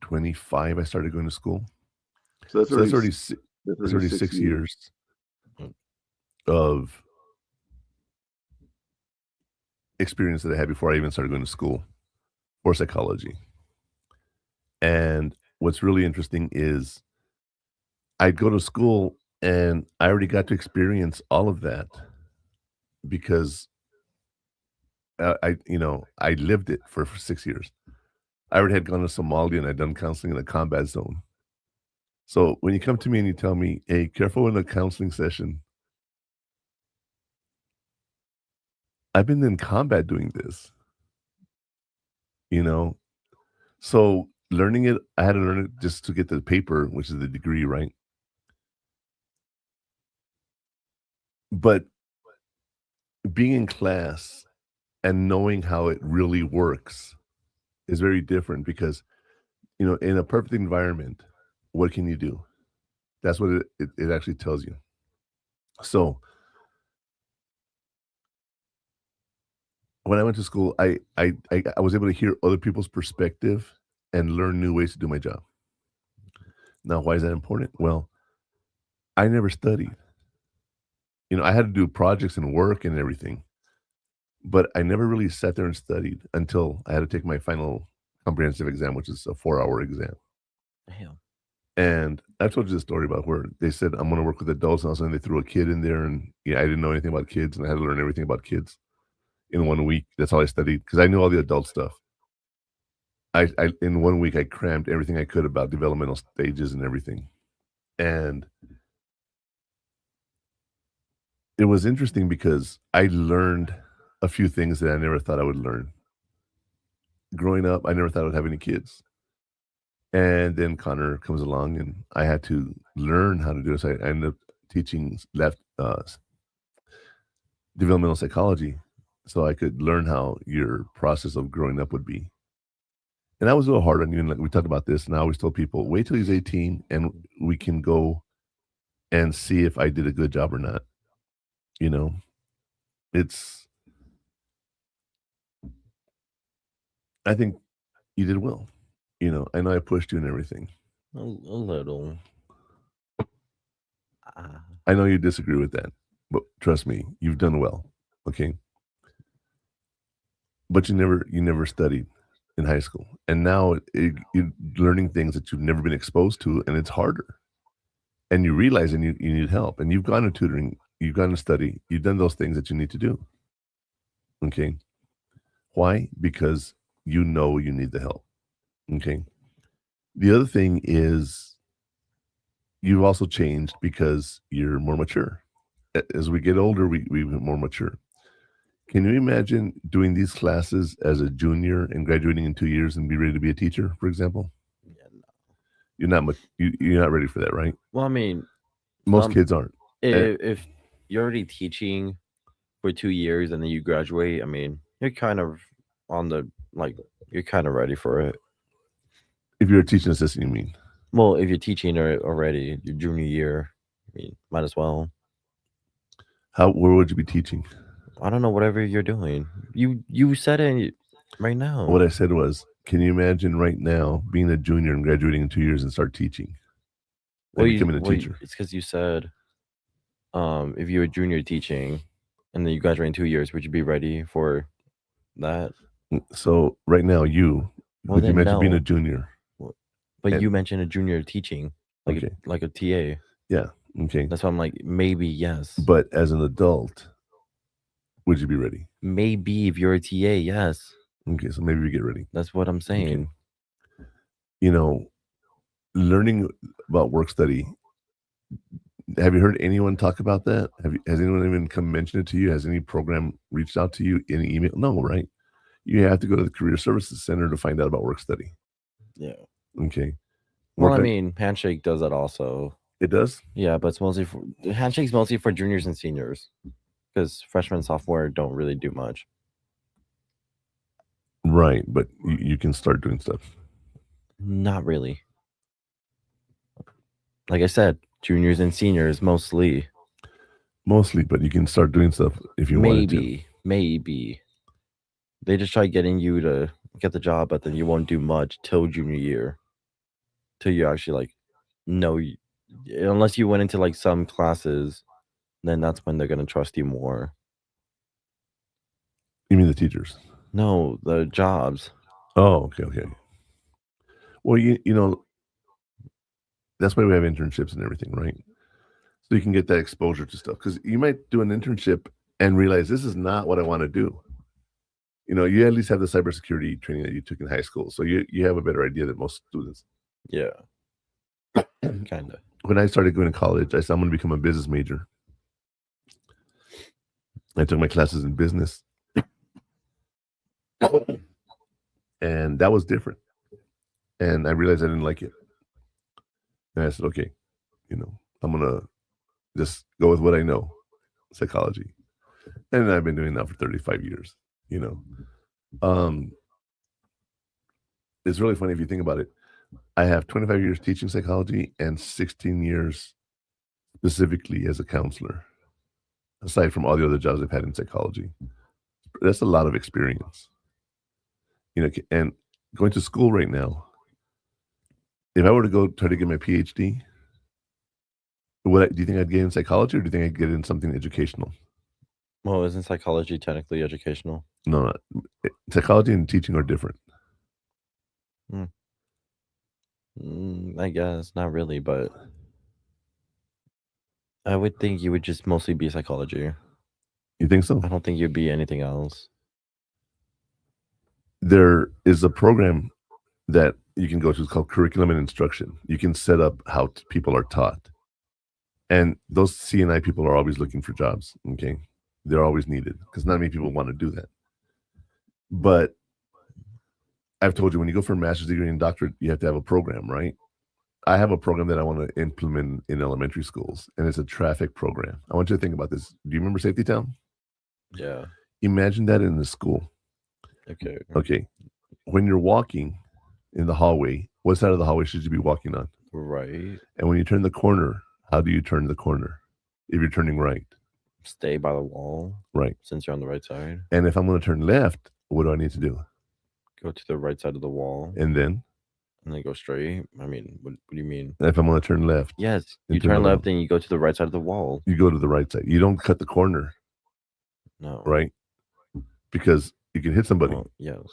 [SPEAKER 2] 25. I started going to school.
[SPEAKER 17] So that's already
[SPEAKER 2] 6 years of experience that I had before I even started going to school for psychology. And what's really interesting is I'd go to school and I already got to experience all of that because I lived it for 6 years. I already had gone to Somalia and I'd done counseling in a combat zone. So when you come to me and you tell me, hey, careful in a counseling session, I've been in combat doing this, So learning it, I had to learn it just to get the paper, which is the degree, right? But being in class and knowing how it really works is very different because, in a perfect environment, what can you do? That's what it actually tells you. So when I went to school, I was able to hear other people's perspective and learn new ways to do my job. Now, why is that important? Well, I never studied. I had to do projects and work and everything, but I never really sat there and studied until I had to take my final comprehensive exam, which is a 4-hour exam.
[SPEAKER 3] Damn.
[SPEAKER 2] And I told you the story about where they said, I'm going to work with adults. And all of a sudden they threw a kid in there. And I didn't know anything about kids. And I had to learn everything about kids in 1 week. That's all I studied because I knew all the adult stuff. In 1 week, I crammed everything I could about developmental stages and everything. And it was interesting because I learned a few things that I never thought I would learn. Growing up, I never thought I would have any kids. And then Connor comes along and I had to learn how to do this. I ended up teaching developmental psychology so I could learn how your process of growing up would be. And I was a little hard on you. And like we talked about this, and I always told people, wait till he's 18 and we can go and see if I did a good job or not. I think you did well. I know I pushed you and everything.
[SPEAKER 3] A little.
[SPEAKER 2] I know you disagree with that, but trust me, you've done well. Okay. But you never studied in high school. And now you're learning things that you've never been exposed to, and it's harder. And you realize and you need help. And you've gone to tutoring, you've gone to study, you've done those things that you need to do. Okay. Why? Because you need the help. Okay. The other thing is you've also changed because you're more mature. As we get older, we get more mature. Can you imagine doing these classes as a junior and graduating in 2 years and be ready to be a teacher, for example?
[SPEAKER 3] Yeah, no.
[SPEAKER 2] You're not ready for that, right?
[SPEAKER 3] Well, I mean,
[SPEAKER 2] most kids aren't.
[SPEAKER 3] If you're already teaching for 2 years and then you graduate, I mean, you're kind of you're kind of ready for it.
[SPEAKER 2] If you're a teaching assistant, you mean?
[SPEAKER 3] Well, if you're teaching already your junior year, I mean, might as well.
[SPEAKER 2] Where would you be teaching?
[SPEAKER 3] I don't know, whatever you're doing. You said it right now.
[SPEAKER 2] What I said was, can you imagine right now being a junior and graduating in 2 years and start teaching? Becoming a teacher.
[SPEAKER 3] It's because you said if you're a junior teaching and then you graduate in 2 years, would you be ready for that?
[SPEAKER 2] So right now you mentioned being a junior.
[SPEAKER 3] But you mentioned a junior teaching, like a TA.
[SPEAKER 2] Yeah. Okay.
[SPEAKER 3] That's why I'm like, maybe yes.
[SPEAKER 2] But as an adult, would you be ready?
[SPEAKER 3] Maybe if you're a TA, yes.
[SPEAKER 2] Okay, so maybe we get ready.
[SPEAKER 3] That's what I'm saying.
[SPEAKER 2] You know, learning about work study. Have you heard anyone talk about that? Has anyone even come mention it to you? Has any program reached out to you? Any email? No, right? You have to go to the Career Services Center to find out about work study.
[SPEAKER 3] Yeah.
[SPEAKER 2] Okay.
[SPEAKER 3] Well, I mean, Handshake does that also.
[SPEAKER 2] It does?
[SPEAKER 3] Yeah, but it's mostly for Handshake's mostly for juniors and seniors, because freshmen and sophomore don't really do much.
[SPEAKER 2] Right, but you can start doing stuff.
[SPEAKER 3] Not really. Like I said, juniors and seniors mostly.
[SPEAKER 2] Mostly, but you can start doing stuff if you wanted to.
[SPEAKER 3] Maybe. They just try getting you to get the job, but then you won't do much till junior year. Till you actually like know, unless you went into like some classes, then that's when they're gonna trust you more.
[SPEAKER 2] You mean the teachers?
[SPEAKER 3] No, the jobs.
[SPEAKER 2] Oh, okay. Well, you know, that's why we have internships and everything, right? So you can get that exposure to stuff, because you might do an internship and realize this is not what I want to do. You know, you at least have the cybersecurity training that you took in high school, so you have a better idea than most students.
[SPEAKER 3] Yeah. Kind of.
[SPEAKER 2] When I started going to college, I said I'm going to become a business major. I took my classes in business, and that was different. And I realized I didn't like it. And I said, okay, you know, I'm going to just go with what I know, psychology. And I've been doing that for 35 years, you know. It's really funny if you think about it. I have 25 years teaching psychology and 16 years specifically as a counselor, aside from all the other jobs I've had in psychology. That's a lot of experience. You know, and going to school right now, if I were to go try to get my PhD, do you think I'd get in psychology, or do you think I'd get in something educational?
[SPEAKER 3] Well, isn't psychology technically educational?
[SPEAKER 2] No, psychology and teaching are different.
[SPEAKER 3] I guess not really, but I would think you would just mostly be psychology.
[SPEAKER 2] You think so?
[SPEAKER 3] I don't think you'd be anything else.
[SPEAKER 2] There is a program that you can go to. It's called Curriculum and Instruction. You can set up how people are taught. And those C&I people are always looking for jobs, okay? They're always needed, because not many people want to do that. But I've told you, when you go for a master's degree and doctorate, you have to have a program, right? I have a program that I want to implement in elementary schools, and it's a traffic program. I want you to think about this. Do you remember Safety Town?
[SPEAKER 3] Yeah.
[SPEAKER 2] Imagine that in the school. Okay. When you're walking in the hallway, what side of the hallway should you be walking on?
[SPEAKER 3] Right.
[SPEAKER 2] And when you turn the corner, how do you turn the corner if you're turning right?
[SPEAKER 3] Stay by the wall.
[SPEAKER 2] Right.
[SPEAKER 3] Since you're on the right side.
[SPEAKER 2] And if I'm going to turn left, what do I need to do?
[SPEAKER 3] Go to the right side of the wall.
[SPEAKER 2] And then
[SPEAKER 3] go straight. I mean, what do you mean?
[SPEAKER 2] If I'm going to turn left.
[SPEAKER 3] Yes. You turn left and you go to the right side of the wall.
[SPEAKER 2] You go to the right side. You don't cut the corner.
[SPEAKER 3] No.
[SPEAKER 2] Right? Because you can hit somebody.
[SPEAKER 3] Well, yes.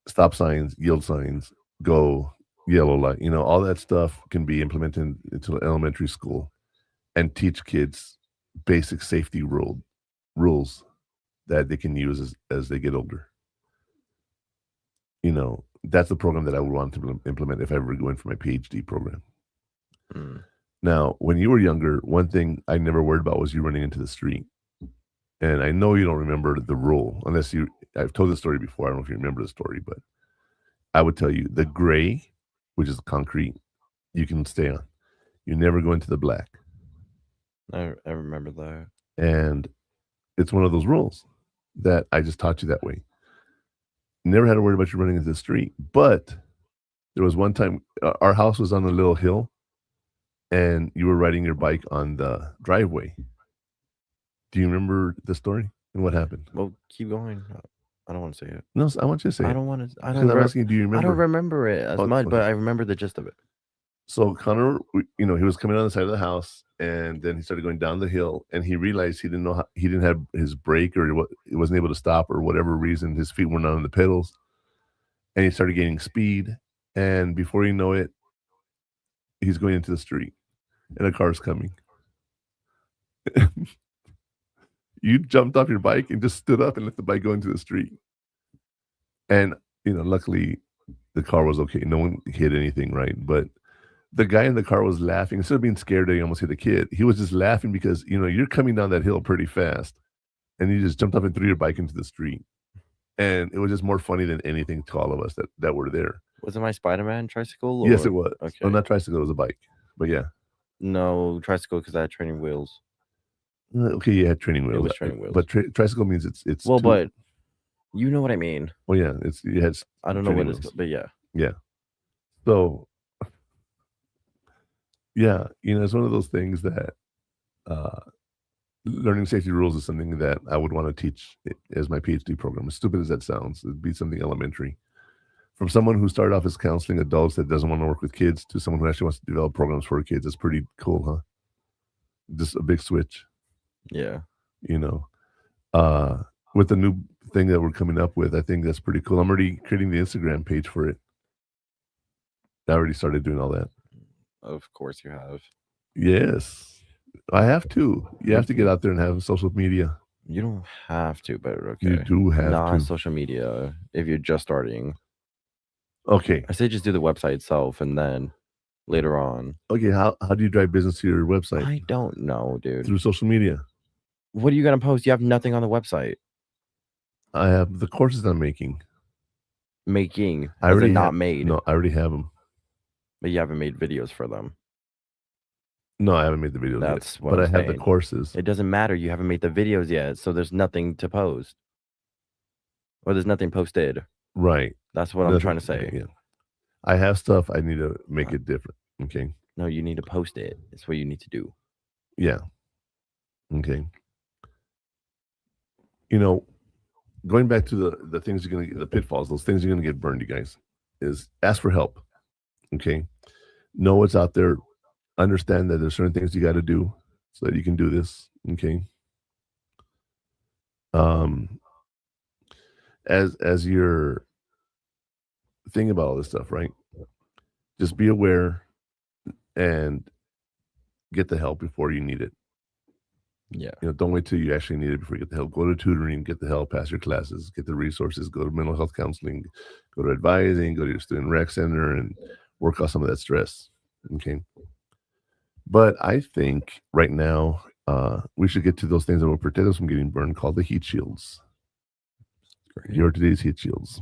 [SPEAKER 2] Stop signs, yield signs, go, yellow light. You know, all that stuff can be implemented into elementary school and teach kids basic safety rules that they can use as they get older. You know, that's the program that I would want to implement if I ever go in for my PhD program. Now, when you were younger, one thing I never worried about was you running into the street. And I know you don't remember the rule, I've told this story before. I don't know if you remember the story, but I would tell you the gray, which is concrete, you can stay on. You never go into the black.
[SPEAKER 3] I remember that.
[SPEAKER 2] And it's one of those rules that I just taught you that way. Never had to worry about you running into the street. But there was one time, our house was on a little hill, and you were riding your bike on the driveway. Do you remember the story and what happened?
[SPEAKER 3] Well, keep going. I don't want to say it.
[SPEAKER 2] No, I want you to say it.
[SPEAKER 3] I don't want to.
[SPEAKER 2] I'm asking you, do you remember?
[SPEAKER 3] I don't remember it as much, but I remember the gist of it.
[SPEAKER 2] So Connor, you know, he was coming on the side of the house, and then he started going down the hill, and he realized he didn't have his brake, or he wasn't able to stop, or whatever reason, his feet were not on the pedals, and he started gaining speed, and before you know it, he's going into the street. and a car's coming. You jumped off your bike and just stood up and let the bike go into the street. And, luckily the car was okay. No one hit anything, right? But the guy in the car was laughing. Instead of being scared that he almost hit the kid, he was just laughing because, you're coming down that hill pretty fast and you just jumped up and threw your bike into the street. And it was just more funny than anything to all of us that were there.
[SPEAKER 3] Was it my Spider-Man tricycle?
[SPEAKER 2] Yes,
[SPEAKER 3] or-
[SPEAKER 2] it was.
[SPEAKER 3] Okay.
[SPEAKER 2] Oh, not tricycle, it was a bike. But yeah.
[SPEAKER 3] No, tricycle because I had training wheels.
[SPEAKER 2] Okay, you had training wheels.
[SPEAKER 3] It was training wheels.
[SPEAKER 2] But tricycle means it's
[SPEAKER 3] Well,
[SPEAKER 2] two.
[SPEAKER 3] but you know what I mean.
[SPEAKER 2] Well, yeah, it has.
[SPEAKER 3] I don't know what
[SPEAKER 2] training
[SPEAKER 3] it's,
[SPEAKER 2] wheels.
[SPEAKER 3] but yeah.
[SPEAKER 2] Yeah. So, yeah, it's one of those things that learning safety rules is something that I would want to teach as my PhD program. As stupid as that sounds, it'd be something elementary. From someone who started off as counseling adults that doesn't want to work with kids to someone who actually wants to develop programs for kids, that's pretty cool, huh? Just a big switch.
[SPEAKER 3] Yeah.
[SPEAKER 2] With the new thing that we're coming up with, I think that's pretty cool. I'm already creating the Instagram page for it. I already started doing all that.
[SPEAKER 3] Of course you have.
[SPEAKER 2] Yes, I have to. You have to get out there and have social media.
[SPEAKER 3] You don't have to, but okay.
[SPEAKER 2] You do have
[SPEAKER 3] Not
[SPEAKER 2] to.
[SPEAKER 3] social media if you're just starting.
[SPEAKER 2] Okay.
[SPEAKER 3] I say just do the website itself and then later on.
[SPEAKER 2] Okay, how do you drive business to your website?
[SPEAKER 3] I don't know, dude.
[SPEAKER 2] Through social media.
[SPEAKER 3] What are you going to post? You have nothing on the website.
[SPEAKER 2] I have the courses I'm making.
[SPEAKER 3] Making.
[SPEAKER 2] I already
[SPEAKER 3] not made.
[SPEAKER 2] No, I already have them.
[SPEAKER 3] But you haven't made videos for them.
[SPEAKER 2] No, I haven't made the videos
[SPEAKER 3] That's
[SPEAKER 2] yet.
[SPEAKER 3] what
[SPEAKER 2] But
[SPEAKER 3] I'm
[SPEAKER 2] I have the
[SPEAKER 3] saying.
[SPEAKER 2] courses.
[SPEAKER 3] It doesn't matter. You haven't made the videos yet, so there's nothing to post. Or there's nothing posted.
[SPEAKER 2] Right.
[SPEAKER 3] That's what I'm trying to say.
[SPEAKER 2] Yeah. I have stuff. I need to make it different. Okay.
[SPEAKER 3] No, you need to post it. It's what you need to do.
[SPEAKER 2] Yeah. Okay. Going back to the things you're gonna get, the pitfalls, those things you're gonna get burned, you guys, is ask for help. Okay. Know what's out there. Understand that there's certain things you got to do so that you can do this. Okay. As you're thinking about all this stuff, right? Just be aware and get the help before you need it.
[SPEAKER 3] Yeah.
[SPEAKER 2] Don't wait till you actually need it before you get the help. Go to tutoring, get the help, pass your classes, get the resources, go to mental health counseling, go to advising, go to your student rec center and work out some of that stress. Okay. But I think right now we should get to those things that will protect us from getting burned called the heat shields. Here are today's heat shields.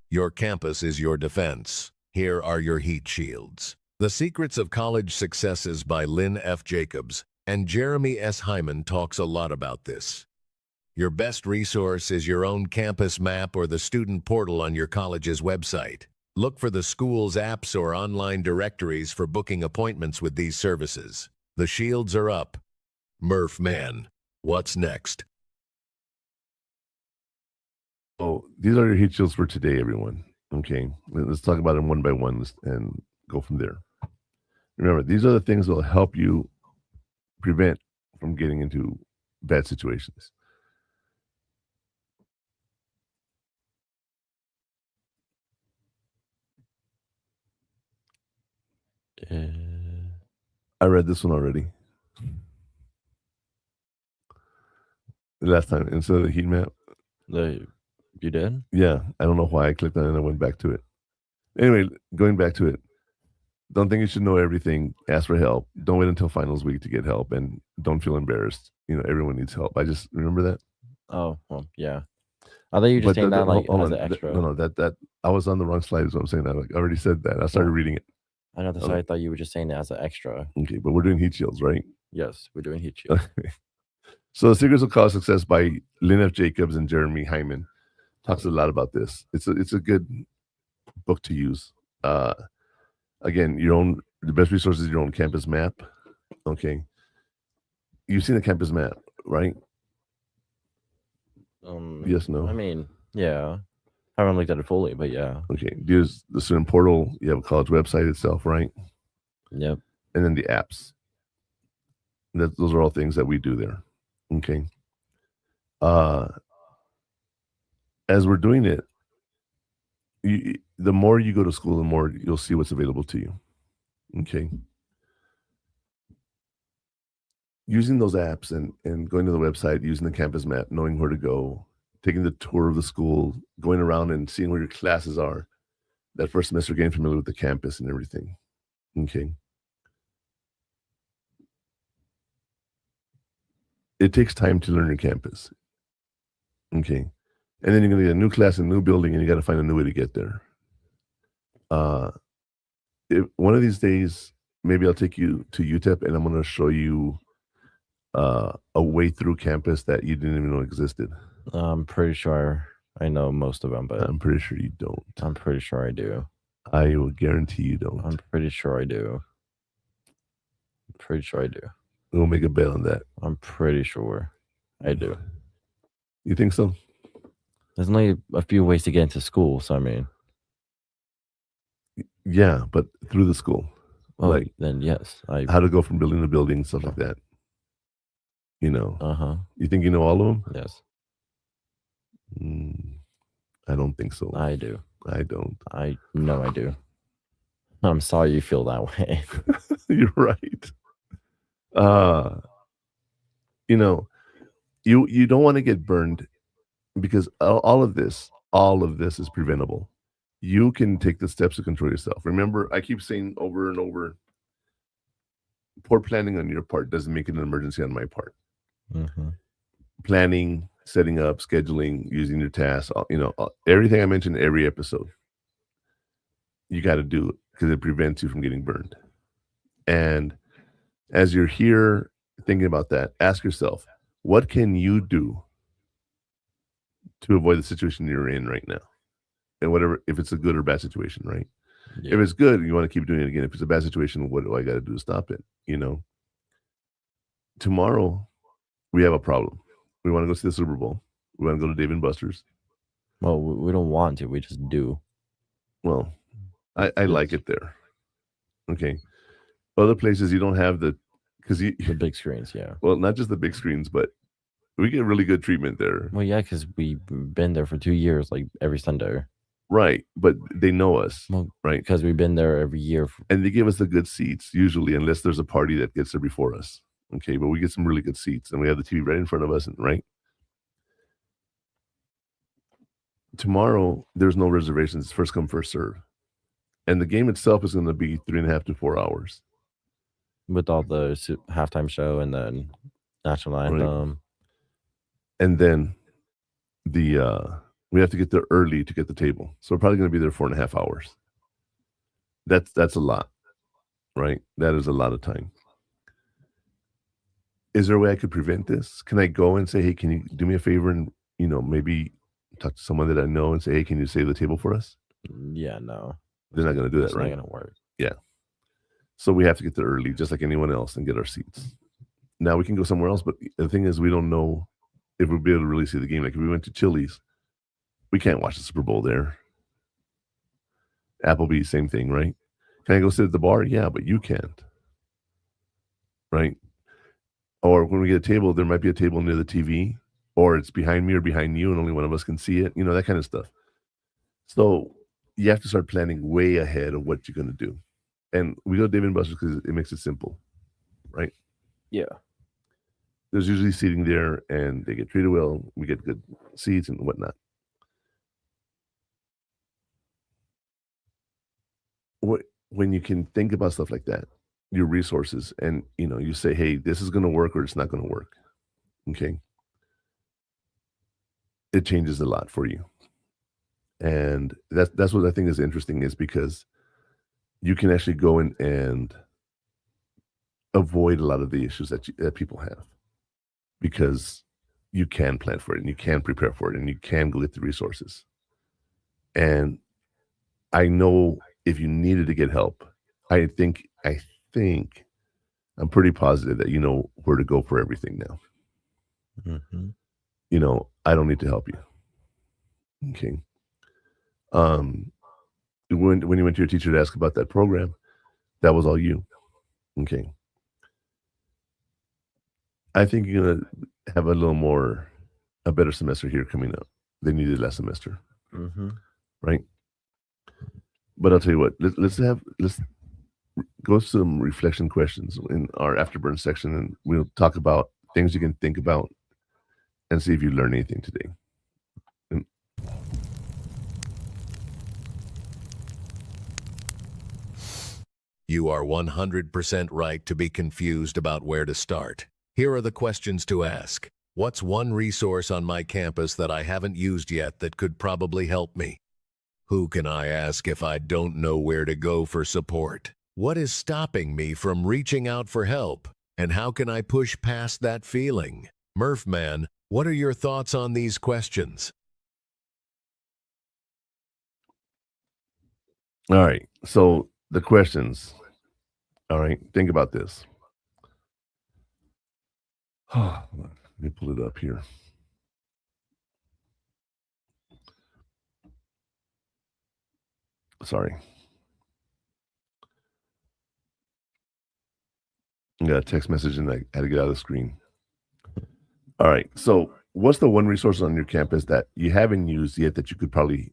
[SPEAKER 4] Your campus is your defense. Here are your heat shields. The Secrets of College Successes by Lynn F. Jacobs and Jeremy S. Hyman talks a lot about this. Your best resource is your own campus map or the student portal on your college's website. Look for the school's apps or online directories for booking appointments with these services. The shields are up. Murph Man, what's next?
[SPEAKER 2] Oh, these are your heat shields for today, everyone. Okay, let's talk about them one by one and go from there. Remember, these are the things that will help you prevent from getting into bad situations. I read this one already. The last time, instead of the heat map.
[SPEAKER 3] You did?
[SPEAKER 2] Yeah, I don't know why I clicked on it and I went back to it. Anyway, going back to it. Don't think you should know everything. Ask for help. Don't wait until finals week to get help, and don't feel embarrassed. Everyone needs help. I just remember that.
[SPEAKER 3] Oh, well, yeah. I thought you were just saying that like as an extra.
[SPEAKER 2] No, that I was on the wrong slide. Is what I'm saying. I already said that. I started reading it.
[SPEAKER 3] I know that's why I thought you were just saying it as an extra.
[SPEAKER 2] Okay, but we're doing heat shields, right?
[SPEAKER 3] Yes, we're doing heat shields.
[SPEAKER 2] So, The Secrets of College Success by Lynn F. Jacobs and Jeremy Hyman talks a lot about this. It's a good book to use. Again, the best resource is your own campus map. Okay, you've seen the campus map, right? Yes, no.
[SPEAKER 3] I mean, yeah. I haven't looked at it fully, but yeah.
[SPEAKER 2] Okay, there's the student portal. You have a college website itself, right?
[SPEAKER 3] Yep.
[SPEAKER 2] And then the apps. Those are all things that we do there. Okay. as we're doing it, the more you go to school, the more you'll see what's available to you. Okay. Using those apps and going to the website, using the campus map, knowing where to go, taking the tour of the school, going around and seeing where your classes are. That first semester, getting familiar with the campus and everything. Okay. It takes time to learn your campus. Okay. And then you're gonna get a new class, a new building, and you got to find a new way to get there. If one of these days, maybe I'll take you to UTEP, and I'm gonna show you a way through campus that you didn't even know existed.
[SPEAKER 3] I'm pretty sure I know most of them, but
[SPEAKER 2] I'm pretty sure you don't.
[SPEAKER 3] I'm pretty sure I do.
[SPEAKER 2] I will guarantee you don't.
[SPEAKER 3] I'm pretty sure I do. I'm pretty sure I do.
[SPEAKER 2] We'll make a bet on that.
[SPEAKER 3] I'm pretty sure I do.
[SPEAKER 2] You think so?
[SPEAKER 3] There's only a few ways to get into school, so I mean,
[SPEAKER 2] yeah, but through the school.
[SPEAKER 3] well,
[SPEAKER 2] like
[SPEAKER 3] then yes,
[SPEAKER 2] how to go from building to building, stuff like that. You know. You think you know all of them?
[SPEAKER 3] Yes.
[SPEAKER 2] I don't think so.
[SPEAKER 3] I do.
[SPEAKER 2] I don't.
[SPEAKER 3] I know I do. I'm sorry you feel that way.
[SPEAKER 2] You're right. You know, you don't want to get burned because all of this is preventable. You can take the steps to control yourself. Remember, I keep saying over and over, poor planning on your part doesn't make it an emergency on my part.
[SPEAKER 3] Mm-hmm.
[SPEAKER 2] Planning, setting up, scheduling, using your tasks, everything I mentioned in every episode, you got to do it because it prevents you from getting burned. And as you're here thinking about that, ask yourself, what can you do to avoid the situation you're in right now? And whatever, if it's a good or bad situation, right?
[SPEAKER 3] Yeah.
[SPEAKER 2] If it's good, you want to keep doing it again. If it's a bad situation, what do I got to do to stop it? Tomorrow, we have a problem. We want to go see the Super Bowl. We want to go to Dave & Buster's.
[SPEAKER 3] Well, we don't want to. We just do.
[SPEAKER 2] Well, I like it there. Okay. Other places you don't have the
[SPEAKER 3] big screens, yeah.
[SPEAKER 2] Well, not just the big screens, but we get really good treatment there.
[SPEAKER 3] Well, yeah, because we've been there for 2 years, like every Sunday.
[SPEAKER 2] Right, but they know us, right?
[SPEAKER 3] Because we've been there every year.
[SPEAKER 2] And they give us the good seats, usually, unless there's a party that gets there before us. Okay, but we get some really good seats, and we have the TV right in front of us, right? Tomorrow, there's no reservations. It's first come, first serve. And the game itself is going to be 3.5 to 4 hours.
[SPEAKER 3] With all the halftime show and then national anthem.
[SPEAKER 2] Right. And then we have to get there early to get the table. So we're probably going to be there 4.5 hours. That's a lot, right? That is a lot of time. Is there a way I could prevent this? Can I go and say, hey, can you do me a favor and, maybe talk to someone that I know and say, hey, can you save the table for us?
[SPEAKER 3] Yeah, no.
[SPEAKER 2] They're not going to do that,
[SPEAKER 3] It's
[SPEAKER 2] right?
[SPEAKER 3] not going to work.
[SPEAKER 2] Yeah. So we have to get there early, just like anyone else, and get our seats. Now we can go somewhere else, but the thing is, we don't know if we'll be able to really see the game. Like if we went to Chili's, we can't watch the Super Bowl there. Applebee's, same thing, right? Can I go sit at the bar? Yeah, but you can't. Right? Or when we get a table, there might be a table near the TV, or it's behind me or behind you, and only one of us can see it. That kind of stuff. So you have to start planning way ahead of what you're going to do. And we go to Dave & Buster's because it makes it simple, right?
[SPEAKER 3] Yeah.
[SPEAKER 2] There's usually seating there, and they get treated well. We get good seats and whatnot. When you can think about stuff like that, your resources, and you say, hey, this is going to work or it's not going to work. Okay. It changes a lot for you. And that's what I think is interesting, is because you can actually go in and avoid a lot of the issues that people have, because you can plan for it and you can prepare for it and you can go get the resources. And I know if you needed to get help, I think I'm pretty positive that you know where to go for everything now.
[SPEAKER 3] Mm-hmm.
[SPEAKER 2] I don't need to help you. Okay. When you went to your teacher to ask about that program, that was all you. Okay. I think you're gonna have a better semester here coming up. they needed last semester,
[SPEAKER 3] Mm-hmm.
[SPEAKER 2] right? But I'll tell you what, let's go some reflection questions in our afterburn section, and we'll talk about things you can think about and see if you learn anything today. And
[SPEAKER 4] You are 100% right to be confused about where to start. Here are the questions to ask. What's one resource on my campus that I haven't used yet that could probably help me? Who can I ask if I don't know where to go for support? What is stopping me from reaching out for help? And how can I push past that feeling? Murphman, what are your thoughts on these questions?
[SPEAKER 2] all right, so the questions. All right, think about this. Let me pull it up here. Sorry. I got a text message and I had to get out of the screen. All right. So what's the one resource on your campus that you haven't used yet that could probably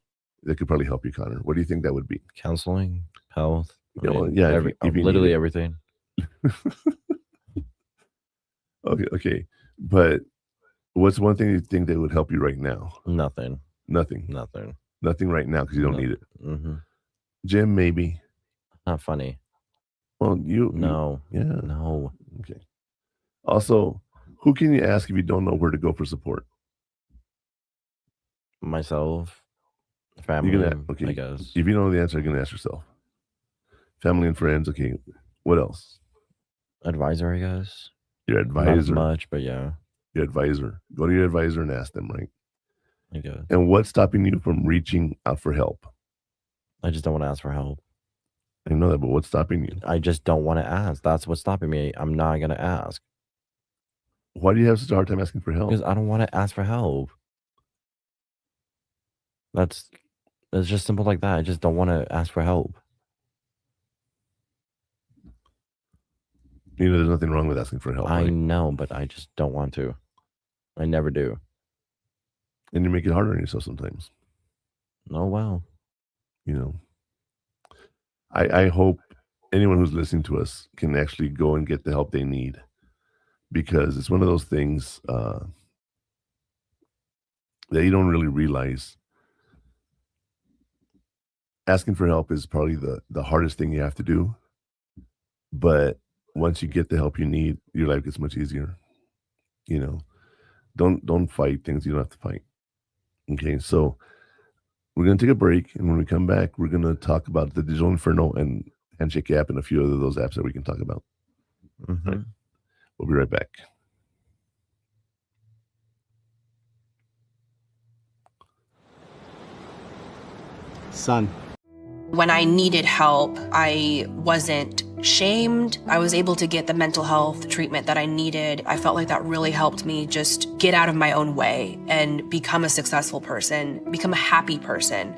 [SPEAKER 2] help you, Connor? What do you think that would be?
[SPEAKER 3] Counseling, health.
[SPEAKER 2] Literally
[SPEAKER 3] everything.
[SPEAKER 2] Okay. But what's one thing you think that would help you right now?
[SPEAKER 3] Nothing.
[SPEAKER 2] Nothing right now because you don't need it.
[SPEAKER 3] Mm-hmm.
[SPEAKER 2] Jim, maybe.
[SPEAKER 3] Not funny.
[SPEAKER 2] Well,
[SPEAKER 3] No.
[SPEAKER 2] No. Okay. Also, who can you ask if you don't know where to go for support?
[SPEAKER 3] Myself, family, I guess.
[SPEAKER 2] If you don't know the answer, you're going to ask yourself. Family and friends. Okay. What else?
[SPEAKER 3] Advisor, I guess.
[SPEAKER 2] Your advisor.
[SPEAKER 3] Not much, but yeah.
[SPEAKER 2] Your advisor. Go to your advisor and ask them, right?
[SPEAKER 3] I guess.
[SPEAKER 2] And what's stopping you from reaching out for help?
[SPEAKER 3] I just don't want to ask for help.
[SPEAKER 2] I know that, but what's stopping you?
[SPEAKER 3] I just don't want to ask. That's what's stopping me. I'm not going to ask.
[SPEAKER 2] Why do you have such a hard time asking for help?
[SPEAKER 3] Because I don't want to ask for help. It's just simple like that. I just don't want to ask for help.
[SPEAKER 2] You know, there's nothing wrong with asking for help.
[SPEAKER 3] I
[SPEAKER 2] right?
[SPEAKER 3] know, but I just don't want to. I never do.
[SPEAKER 2] And you make it harder on yourself sometimes.
[SPEAKER 3] Oh, wow.
[SPEAKER 2] You know, I hope anyone who's listening to us can actually go and get the help they need, because it's one of those things that you don't really realize. Asking for help is probably the hardest thing you have to do. But once you get the help you need, your life gets much easier. You know, don't fight things you don't have to fight. Okay, so we're going to take a break, and when we come back, we're going to talk about the Digital Inferno and Handshake app and a few of those apps that we can talk about.
[SPEAKER 3] Mm-hmm.
[SPEAKER 2] Right? We'll be right back.
[SPEAKER 11] Son.
[SPEAKER 17] When I needed help, I wasn't shamed. I was able to get the mental health treatment that I needed. I felt like that really helped me just get out of my own way and become a successful person, become a happy person.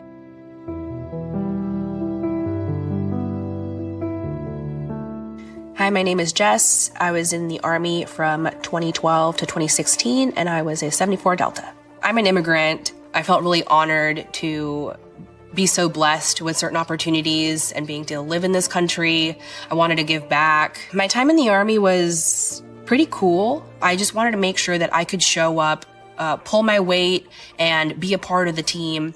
[SPEAKER 17] Hi, my name is Jess. I was in the Army from 2012 to 2016, and I was a 74 Delta. I'm an immigrant. I felt really honored to be so blessed with certain opportunities and being to live in this country. I wanted to give back. My time in the Army was pretty cool. I just wanted to make sure that I could show up, pull my weight, and be a part of the team.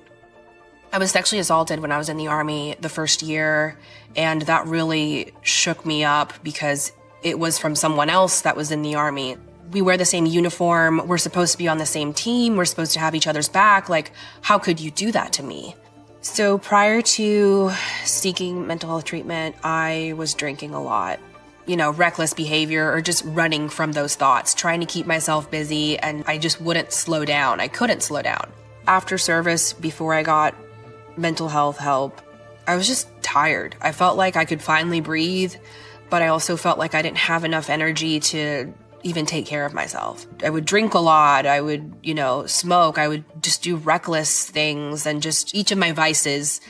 [SPEAKER 17] I was sexually assaulted when I was in the Army the first year, and that really shook me up because it was from someone else that was in the Army. We wear the same uniform, we're supposed to be on the same team, we're supposed to have each other's back. Like, how could you do that to me? So prior to seeking mental health treatment, I was drinking a lot. You know, reckless behavior or just running from those thoughts, trying to keep myself busy, and I just wouldn't slow down. I couldn't slow down. After service, before I got mental health help, I was just tired. I felt like I could finally breathe, but I also felt like I didn't have enough energy to even take care of myself. I would drink a lot. I would, smoke. I would just do reckless things, and just each of my vices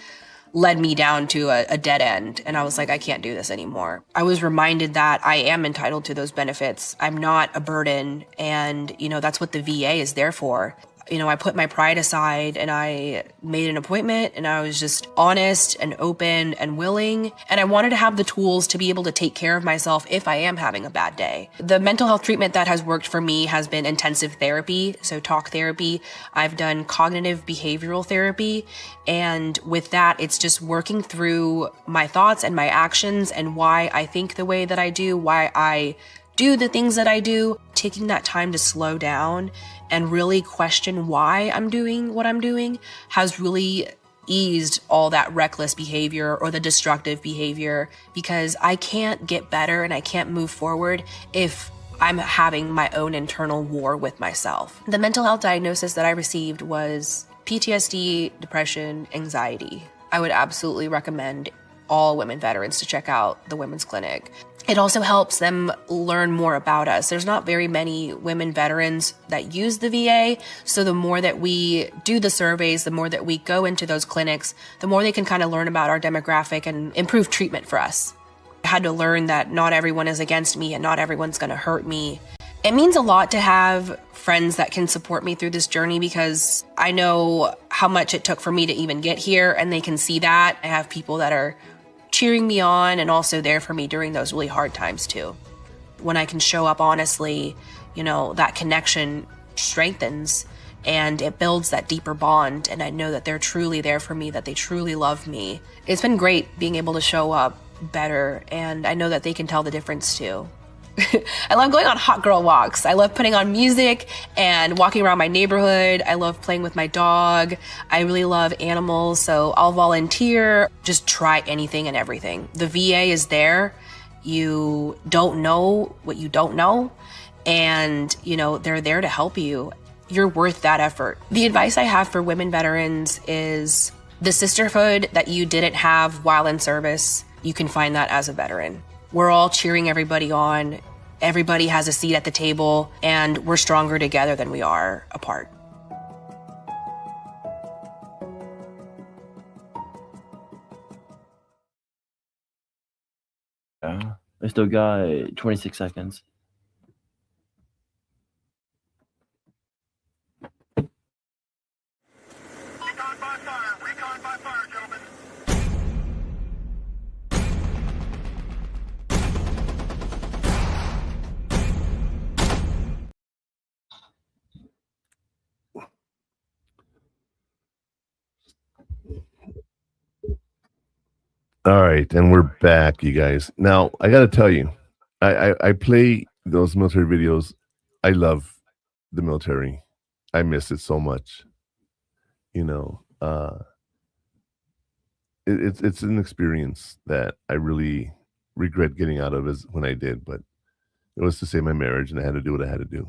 [SPEAKER 17] led me down to a dead end. And I was like, I can't do this anymore. I was reminded that I am entitled to those benefits. I'm not a burden. And, that's what the VA is there for. I put my pride aside and I made an appointment, and I was just honest and open and willing. And I wanted to have the tools to be able to take care of myself if I am having a bad day. The mental health treatment that has worked for me has been intensive therapy, so talk therapy. I've done cognitive behavioral therapy. And with that, it's just working through my thoughts and my actions and why I think the way that I do, why I do the things that I do, taking that time to slow down and really question why I'm doing what I'm doing has really eased all that reckless behavior or the destructive behavior, because I can't get better and I can't move forward if I'm having my own internal war with myself. The mental health diagnosis that I received was PTSD, depression, anxiety. I would absolutely recommend all women veterans to check out the Women's Clinic. It also helps them learn more about us. There's not very many women veterans that use the VA, so the more that we do the surveys, the more that we go into those clinics, the more they can kind of learn about our demographic and improve treatment for us. I had to learn that not everyone is against me and not everyone's gonna hurt me. It means a lot to have friends that can support me through this journey, because I know how much it took for me to even get here, and they can see that. I have people that are cheering me on and also there for me during those really hard times too. When I can show up honestly, that connection strengthens and it builds that deeper bond, and I know that they're truly there for me, that they truly love me. It's been great being able to show up better, and I know that they can tell the difference too. I love going on hot girl walks. I love putting on music and walking around my neighborhood. I love playing with my dog. I really love animals, so I'll volunteer. Just try anything and everything. The VA is there. You don't know what you don't know, and they're there to help you. You're worth that effort. The advice I have for women veterans is the sisterhood that you didn't have while in service, you can find that as a veteran. We're all cheering everybody on. Everybody has a seat at the table, and we're stronger together than we are apart.
[SPEAKER 3] Yeah, I still got 26 seconds.
[SPEAKER 2] All right, and we're back, you guys. Now, I got to tell you, I play those military videos. I love the military. I miss it so much. It's an experience that I really regret getting out of as when I did, but it was to save my marriage, and I had to do what I had to do.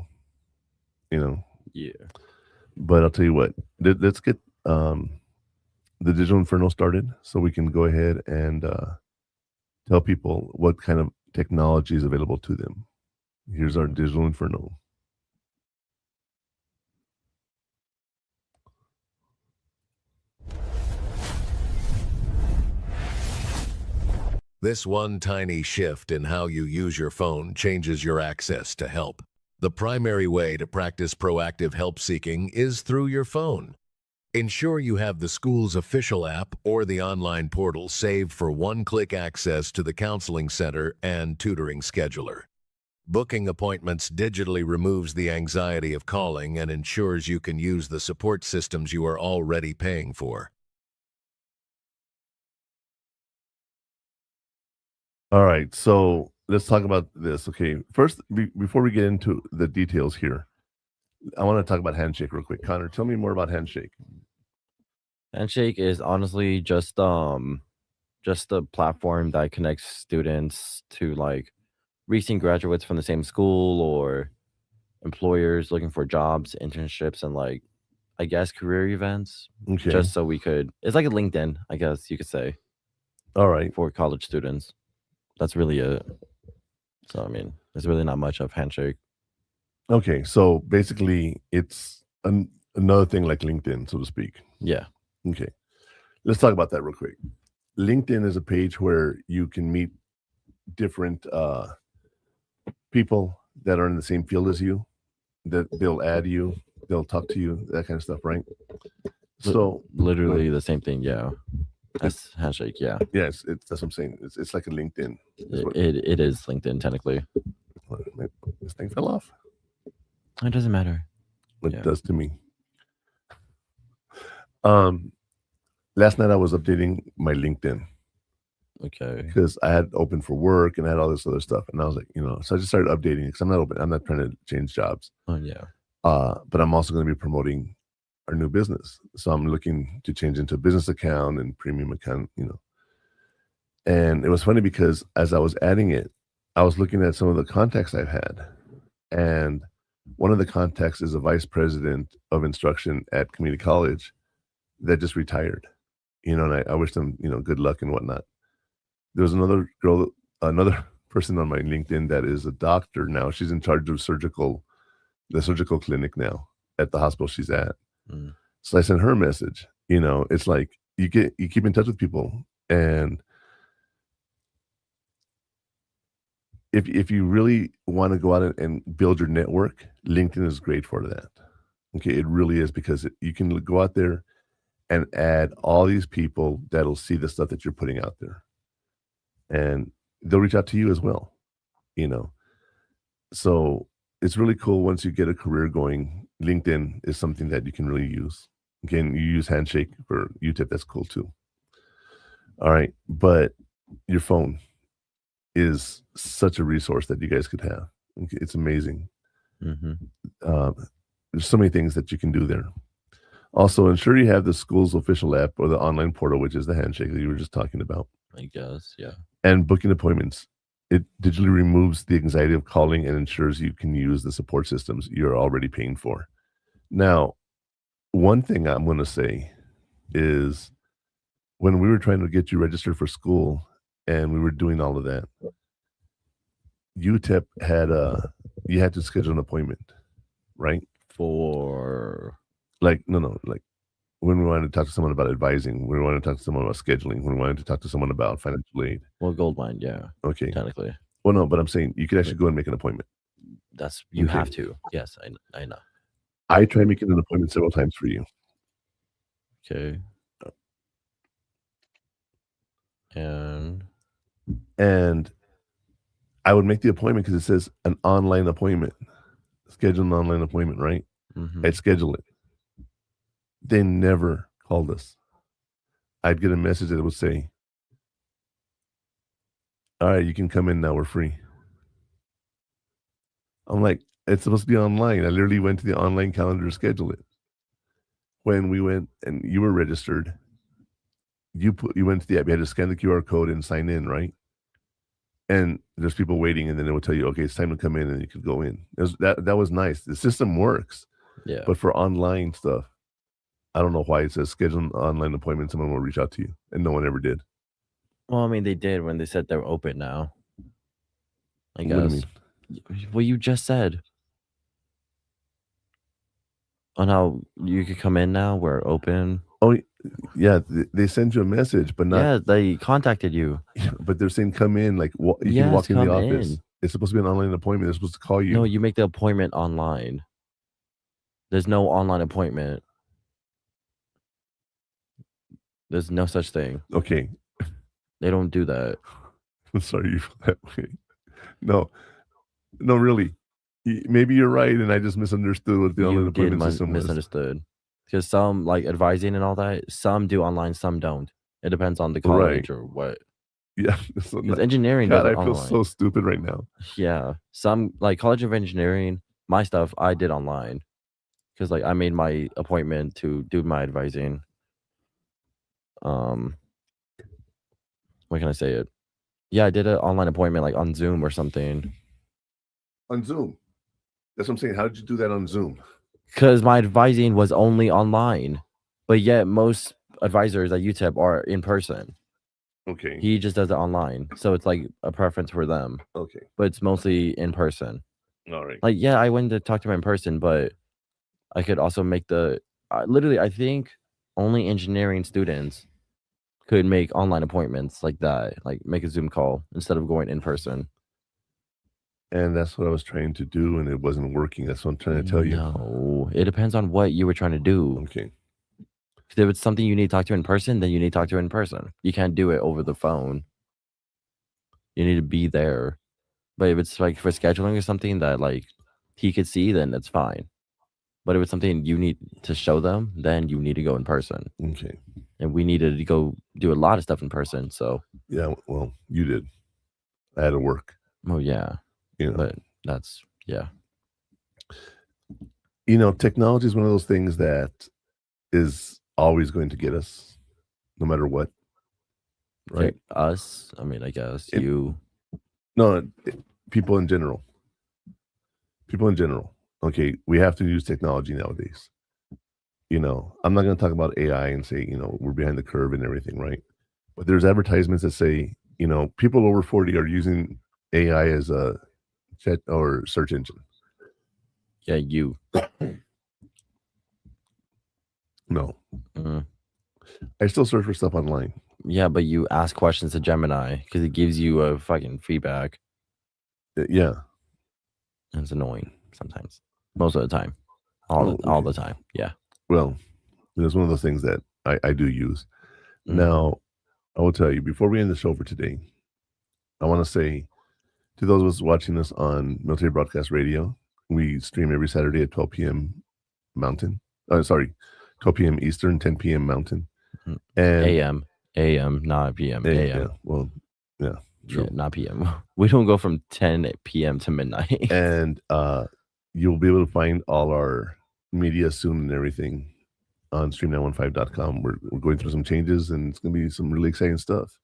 [SPEAKER 3] Yeah.
[SPEAKER 2] But I'll tell you what. Let's get the Digital Inferno started, so we can go ahead and tell people what kind of technology is available to them. Here's our Digital Inferno.
[SPEAKER 4] This one tiny shift in how you use your phone changes your access to help. The primary way to practice proactive help seeking is through your phone. Ensure you have the school's official app or the online portal saved for one-click access to the counseling center and tutoring scheduler. Booking appointments digitally removes the anxiety of calling and ensures you can use the support systems you are already paying for.
[SPEAKER 2] All right, so let's talk about this. Okay, first, before we get into the details here, I want to talk about Handshake real quick. Connor, tell me more about Handshake.
[SPEAKER 3] Handshake is honestly just a platform that connects students to like recent graduates from the same school or employers looking for jobs, internships, and like I guess career events.
[SPEAKER 2] Okay.
[SPEAKER 3] Just so it's like a LinkedIn, I guess you could say.
[SPEAKER 2] All right.
[SPEAKER 3] For college students. That's really it. So I mean, there's really not much of Handshake.
[SPEAKER 2] Okay, so basically it's another thing like LinkedIn, so to speak.
[SPEAKER 3] Yeah.
[SPEAKER 2] Okay. Let's talk about that real quick. LinkedIn is a page where you can meet different people that are in the same field as you, that they'll add you, they'll talk to you, that kind of stuff, right? So
[SPEAKER 3] literally the same thing, yeah. That's handshake, yeah.
[SPEAKER 2] Yes, that's what I'm saying. It's like a LinkedIn.
[SPEAKER 3] It is LinkedIn technically.
[SPEAKER 2] This thing fell off.
[SPEAKER 3] It doesn't matter.
[SPEAKER 2] It does to me. Last night I was updating my LinkedIn.
[SPEAKER 3] Okay.
[SPEAKER 2] Because I had open for work and I had all this other stuff, and I was like, so I just started updating because I'm not trying to change jobs.
[SPEAKER 3] Oh yeah.
[SPEAKER 2] But I'm also going to be promoting our new business, so I'm looking to change into a business account and premium account. And it was funny because as I was adding it, I was looking at some of the contacts I've had, and one of the contacts is a vice president of instruction at community college that just retired. And I wish them good luck and whatnot. There was another person on my LinkedIn that is a doctor now. She's in charge of the surgical clinic now at the hospital she's at. So I sent her a message. It's like you keep in touch with people, and if you really want to go out and build your network, LinkedIn is great for that. Okay, it really is, because you can go out there and add all these people that'll see the stuff that you're putting out there, and they'll reach out to you as well. So it's really cool once you get a career going. LinkedIn is something that you can really use. Again, you use Handshake for UTEP, that's cool too. All right, but your phone is such a resource that you guys could have. Okay, it's amazing. There's so many things that you can do there. Also, ensure you have the school's official app or the online portal, which is the Handshake that you were just talking about.
[SPEAKER 3] I guess, yeah.
[SPEAKER 2] And booking appointments. It digitally removes the anxiety of calling and ensures you can use the support systems you're already paying for. Now, one thing I'm going to say is, when we were trying to get you registered for school and we were doing all of that, UTEP had you had to schedule an appointment, right?
[SPEAKER 3] For
[SPEAKER 2] like when we wanted to talk to someone about advising, when we wanted to talk to someone about scheduling, when we wanted to talk to someone about financial aid.
[SPEAKER 3] Well, Goldmine, yeah.
[SPEAKER 2] Okay.
[SPEAKER 3] Technically.
[SPEAKER 2] Well, no, but I'm saying you could actually go and make an appointment.
[SPEAKER 3] You have to. Yes, I know.
[SPEAKER 2] I tried making an appointment several times for you.
[SPEAKER 3] Okay.
[SPEAKER 2] And I would make the appointment because it says an online appointment. Schedule an online appointment, right? I'd schedule it. They never called us. I'd get a message that would say, all right, you can come in now, we're free. I'm like, it's supposed to be online. I literally went to the online calendar to schedule it. When we went and you were registered, you went to the app, you had to scan the QR code and sign in, right? And there's people waiting, and then it will tell you, okay, it's time to come in, and you could go in. That was nice. The system works.
[SPEAKER 3] Yeah.
[SPEAKER 2] But for online stuff, I don't know why it says schedule an online appointment, someone will reach out to you, and no one ever did.
[SPEAKER 3] Well, I mean, they did when they said they're open now. I guess.
[SPEAKER 2] What do you mean?
[SPEAKER 3] Well, you just said on how you could come in now. We're open.
[SPEAKER 2] Oh, yeah. They send you a message, but not.
[SPEAKER 3] Yeah, they contacted you.
[SPEAKER 2] But they're saying come in, like you can walk in the office. It's supposed to be an online appointment. They're supposed to call you.
[SPEAKER 3] No, you make the appointment online. There's no online appointment. There's no such thing.
[SPEAKER 2] Okay.
[SPEAKER 3] They don't do that.
[SPEAKER 2] I'm sorry you feel that way. No, really. Maybe you're right, and I just misunderstood what the online appointment system was.
[SPEAKER 3] Misunderstood. Because some, like advising and all that, some do online, some don't. It depends on the college or what.
[SPEAKER 2] Yeah.
[SPEAKER 3] Because engineering
[SPEAKER 2] God,
[SPEAKER 3] does it
[SPEAKER 2] I feel
[SPEAKER 3] online.
[SPEAKER 2] so stupid right now.
[SPEAKER 3] Yeah. Some, like College of Engineering, my stuff, I did online. Because like I made my appointment to do my advising. What can I say it? Yeah, I did an online appointment like on Zoom or something.
[SPEAKER 2] On Zoom? That's what I'm saying. How did you do that on Zoom?
[SPEAKER 3] Because my advising was only online. But yet most advisors at UTEP are in person.
[SPEAKER 2] Okay.
[SPEAKER 3] He just does it online. So it's like a preference for them.
[SPEAKER 2] Okay.
[SPEAKER 3] But it's mostly in person.
[SPEAKER 2] All right.
[SPEAKER 3] Like, yeah, I went to talk to him in person, but I could also make literally, I think only engineering students could make online appointments like that, like make a Zoom call instead of going in person.
[SPEAKER 2] And that's what I was trying to do, and it wasn't working. That's what I'm trying to tell you.
[SPEAKER 3] No, it depends on what you were trying to do.
[SPEAKER 2] Okay.
[SPEAKER 3] If it's something you need to talk to in person, then you need to talk to in person. You can't do it over the phone. You need to be there. But if it's like for scheduling or something that like he could see, then that's fine. But if it's something you need to show them, then you need to go in person.
[SPEAKER 2] Okay.
[SPEAKER 3] And we needed to go do a lot of stuff in person. So
[SPEAKER 2] yeah, well, you did. I had to work.
[SPEAKER 3] Oh yeah.
[SPEAKER 2] You know.
[SPEAKER 3] But that's
[SPEAKER 2] Technology is one of those things that is always going to get us, no matter what. Right?
[SPEAKER 3] Us. I mean, I guess you.
[SPEAKER 2] No, people in general. People in general. Okay, we have to use technology nowadays. I'm not going to talk about AI and say, we're behind the curve and everything, right? But there's advertisements that say, people over 40 are using AI as a chat or search engine.
[SPEAKER 3] Yeah, you.
[SPEAKER 2] No. I still search for stuff online.
[SPEAKER 3] Yeah, but you ask questions to Gemini because it gives you a fucking feedback.
[SPEAKER 2] Yeah.
[SPEAKER 3] And it's annoying sometimes. Most of the time. All the time. Yeah.
[SPEAKER 2] Well, it's one of those things that I do use. Now, I will tell you, before we end the show for today, I want to say to those of us watching us on Military Broadcast Radio, we stream every Saturday at 12 p.m. Mountain. 12 p.m. Eastern, 10 p.m. Mountain. And
[SPEAKER 3] AM, not PM. AM.
[SPEAKER 2] Yeah, well, yeah, true.
[SPEAKER 3] Yeah, not PM. We don't go from 10 p.m. to midnight.
[SPEAKER 2] And you'll be able to find all our media soon and everything on stream915.com. We're going through some changes, and it's going to be some really exciting stuff.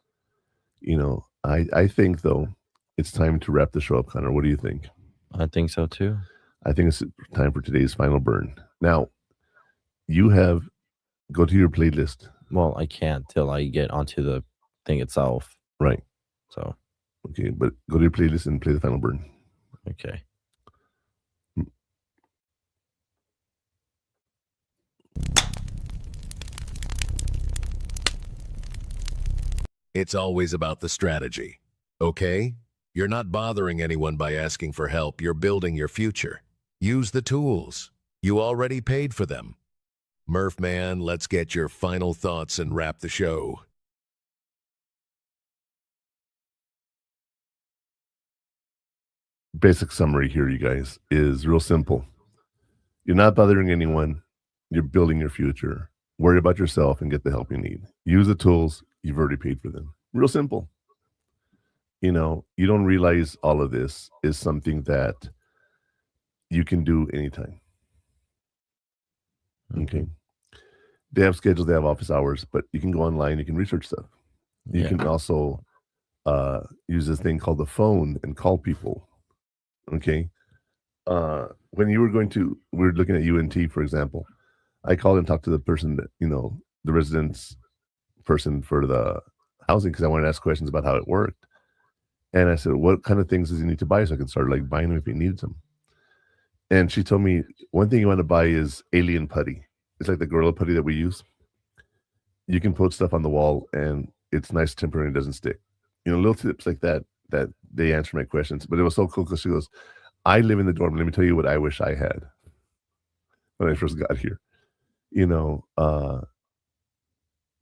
[SPEAKER 2] I think, though, it's time to wrap the show up, Connor. What do you think?
[SPEAKER 3] I think so, too.
[SPEAKER 2] I think it's time for today's final burn. Now, go to your playlist.
[SPEAKER 3] Well, I can't till I get onto the thing itself.
[SPEAKER 2] Right.
[SPEAKER 3] So.
[SPEAKER 2] Okay, but go to your playlist and play the final burn.
[SPEAKER 3] Okay.
[SPEAKER 4] It's always about the strategy. Okay? You're not bothering anyone by asking for help. You're building your future. Use the tools. You already paid for them. Murph Man, let's get your final thoughts and wrap the show.
[SPEAKER 2] Basic summary here, you guys, is real simple. You're not bothering anyone. You're building your future. Worry about yourself and get the help you need. Use the tools. You've already paid for them. Real simple. You don't realize all of this is something that you can do anytime. Okay. They have schedules, they have office hours, but you can go online, you can research stuff. You can also use this thing called the phone and call people. Okay. When you we're looking at UNT, for example, I called and talked to the person that, the residence person for the housing, because I wanted to ask questions about how it worked. And I said, what kind of things does he need to buy so I can start buying them if he needs them? And she told me, one thing you want to buy is alien putty. It's like the Gorilla putty that we use. You can put stuff on the wall and it's nice, temporary, and it doesn't stick. Little tips like that they answer my questions. But it was so cool because she goes, I live in the dorm. Let me tell you what I wish I had when I first got here.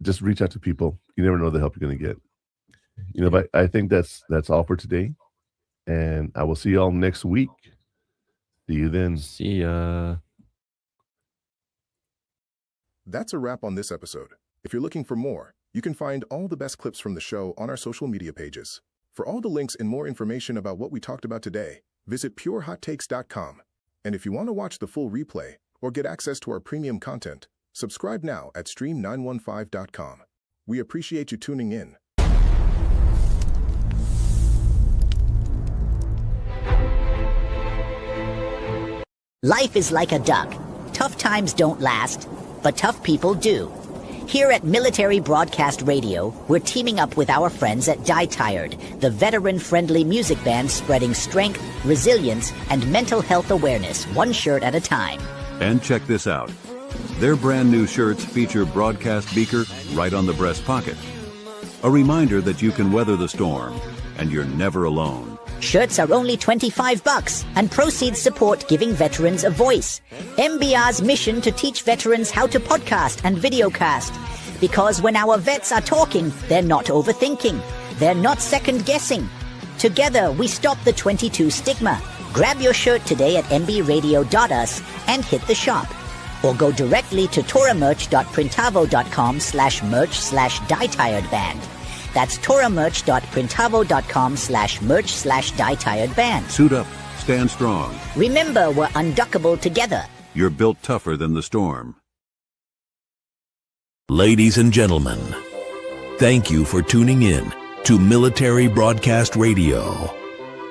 [SPEAKER 2] Just reach out to people. You never know the help you're going to get. But I think that's all for today. And I will see y'all next week. See you then.
[SPEAKER 3] See ya.
[SPEAKER 18] That's a wrap on this episode. If you're looking for more, you can find all the best clips from the show on our social media pages. For all the links and more information about what we talked about today, visit purehottakes.com. And if you want to watch the full replay or get access to our premium content, subscribe now at stream915.com. We appreciate you tuning in.
[SPEAKER 19] Life is like a duck. Tough times don't last, but tough people do. Here at Military Broadcast Radio, we're teaming up with our friends at Die Tired, the veteran-friendly music band spreading strength, resilience, and mental health awareness one shirt at a time.
[SPEAKER 6] And check this out. Their brand new shirts feature broadcast beaker right on the breast pocket. A reminder that you can weather the storm, and you're never alone.
[SPEAKER 19] Shirts are only $25 and proceeds support giving veterans a voice. MBR's mission to teach veterans how to podcast and videocast. Because when our vets are talking, they're not overthinking. They're not second-guessing. Together, we stop the 22 stigma. Grab your shirt today at mbradio.us and hit the shop. Or go directly to toramerch.printavo.com/merch/dietiredband. That's toramerch.printavo.com/merch/dietiredband.
[SPEAKER 6] Suit up, stand strong.
[SPEAKER 19] Remember, we're unduckable together.
[SPEAKER 6] You're built tougher than the storm.
[SPEAKER 20] Ladies and gentlemen, thank you for tuning in to Military Broadcast Radio.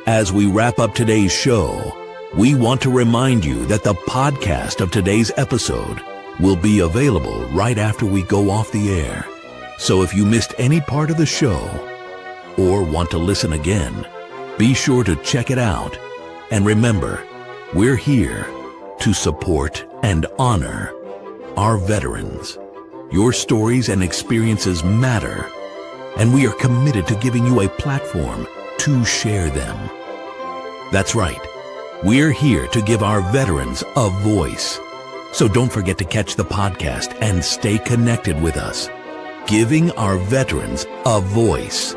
[SPEAKER 20] As we wrap up today's show, we want to remind you that the podcast of today's episode will be available right after we go off the air. So if you missed any part of the show or want to listen again, be sure to check it out. And remember, we're here to support and honor our veterans. Your stories and experiences matter, and we are committed to giving you a platform to share them. That's right. We're here to give our veterans a voice. So don't forget to catch the podcast and stay connected with us. Giving our veterans a voice.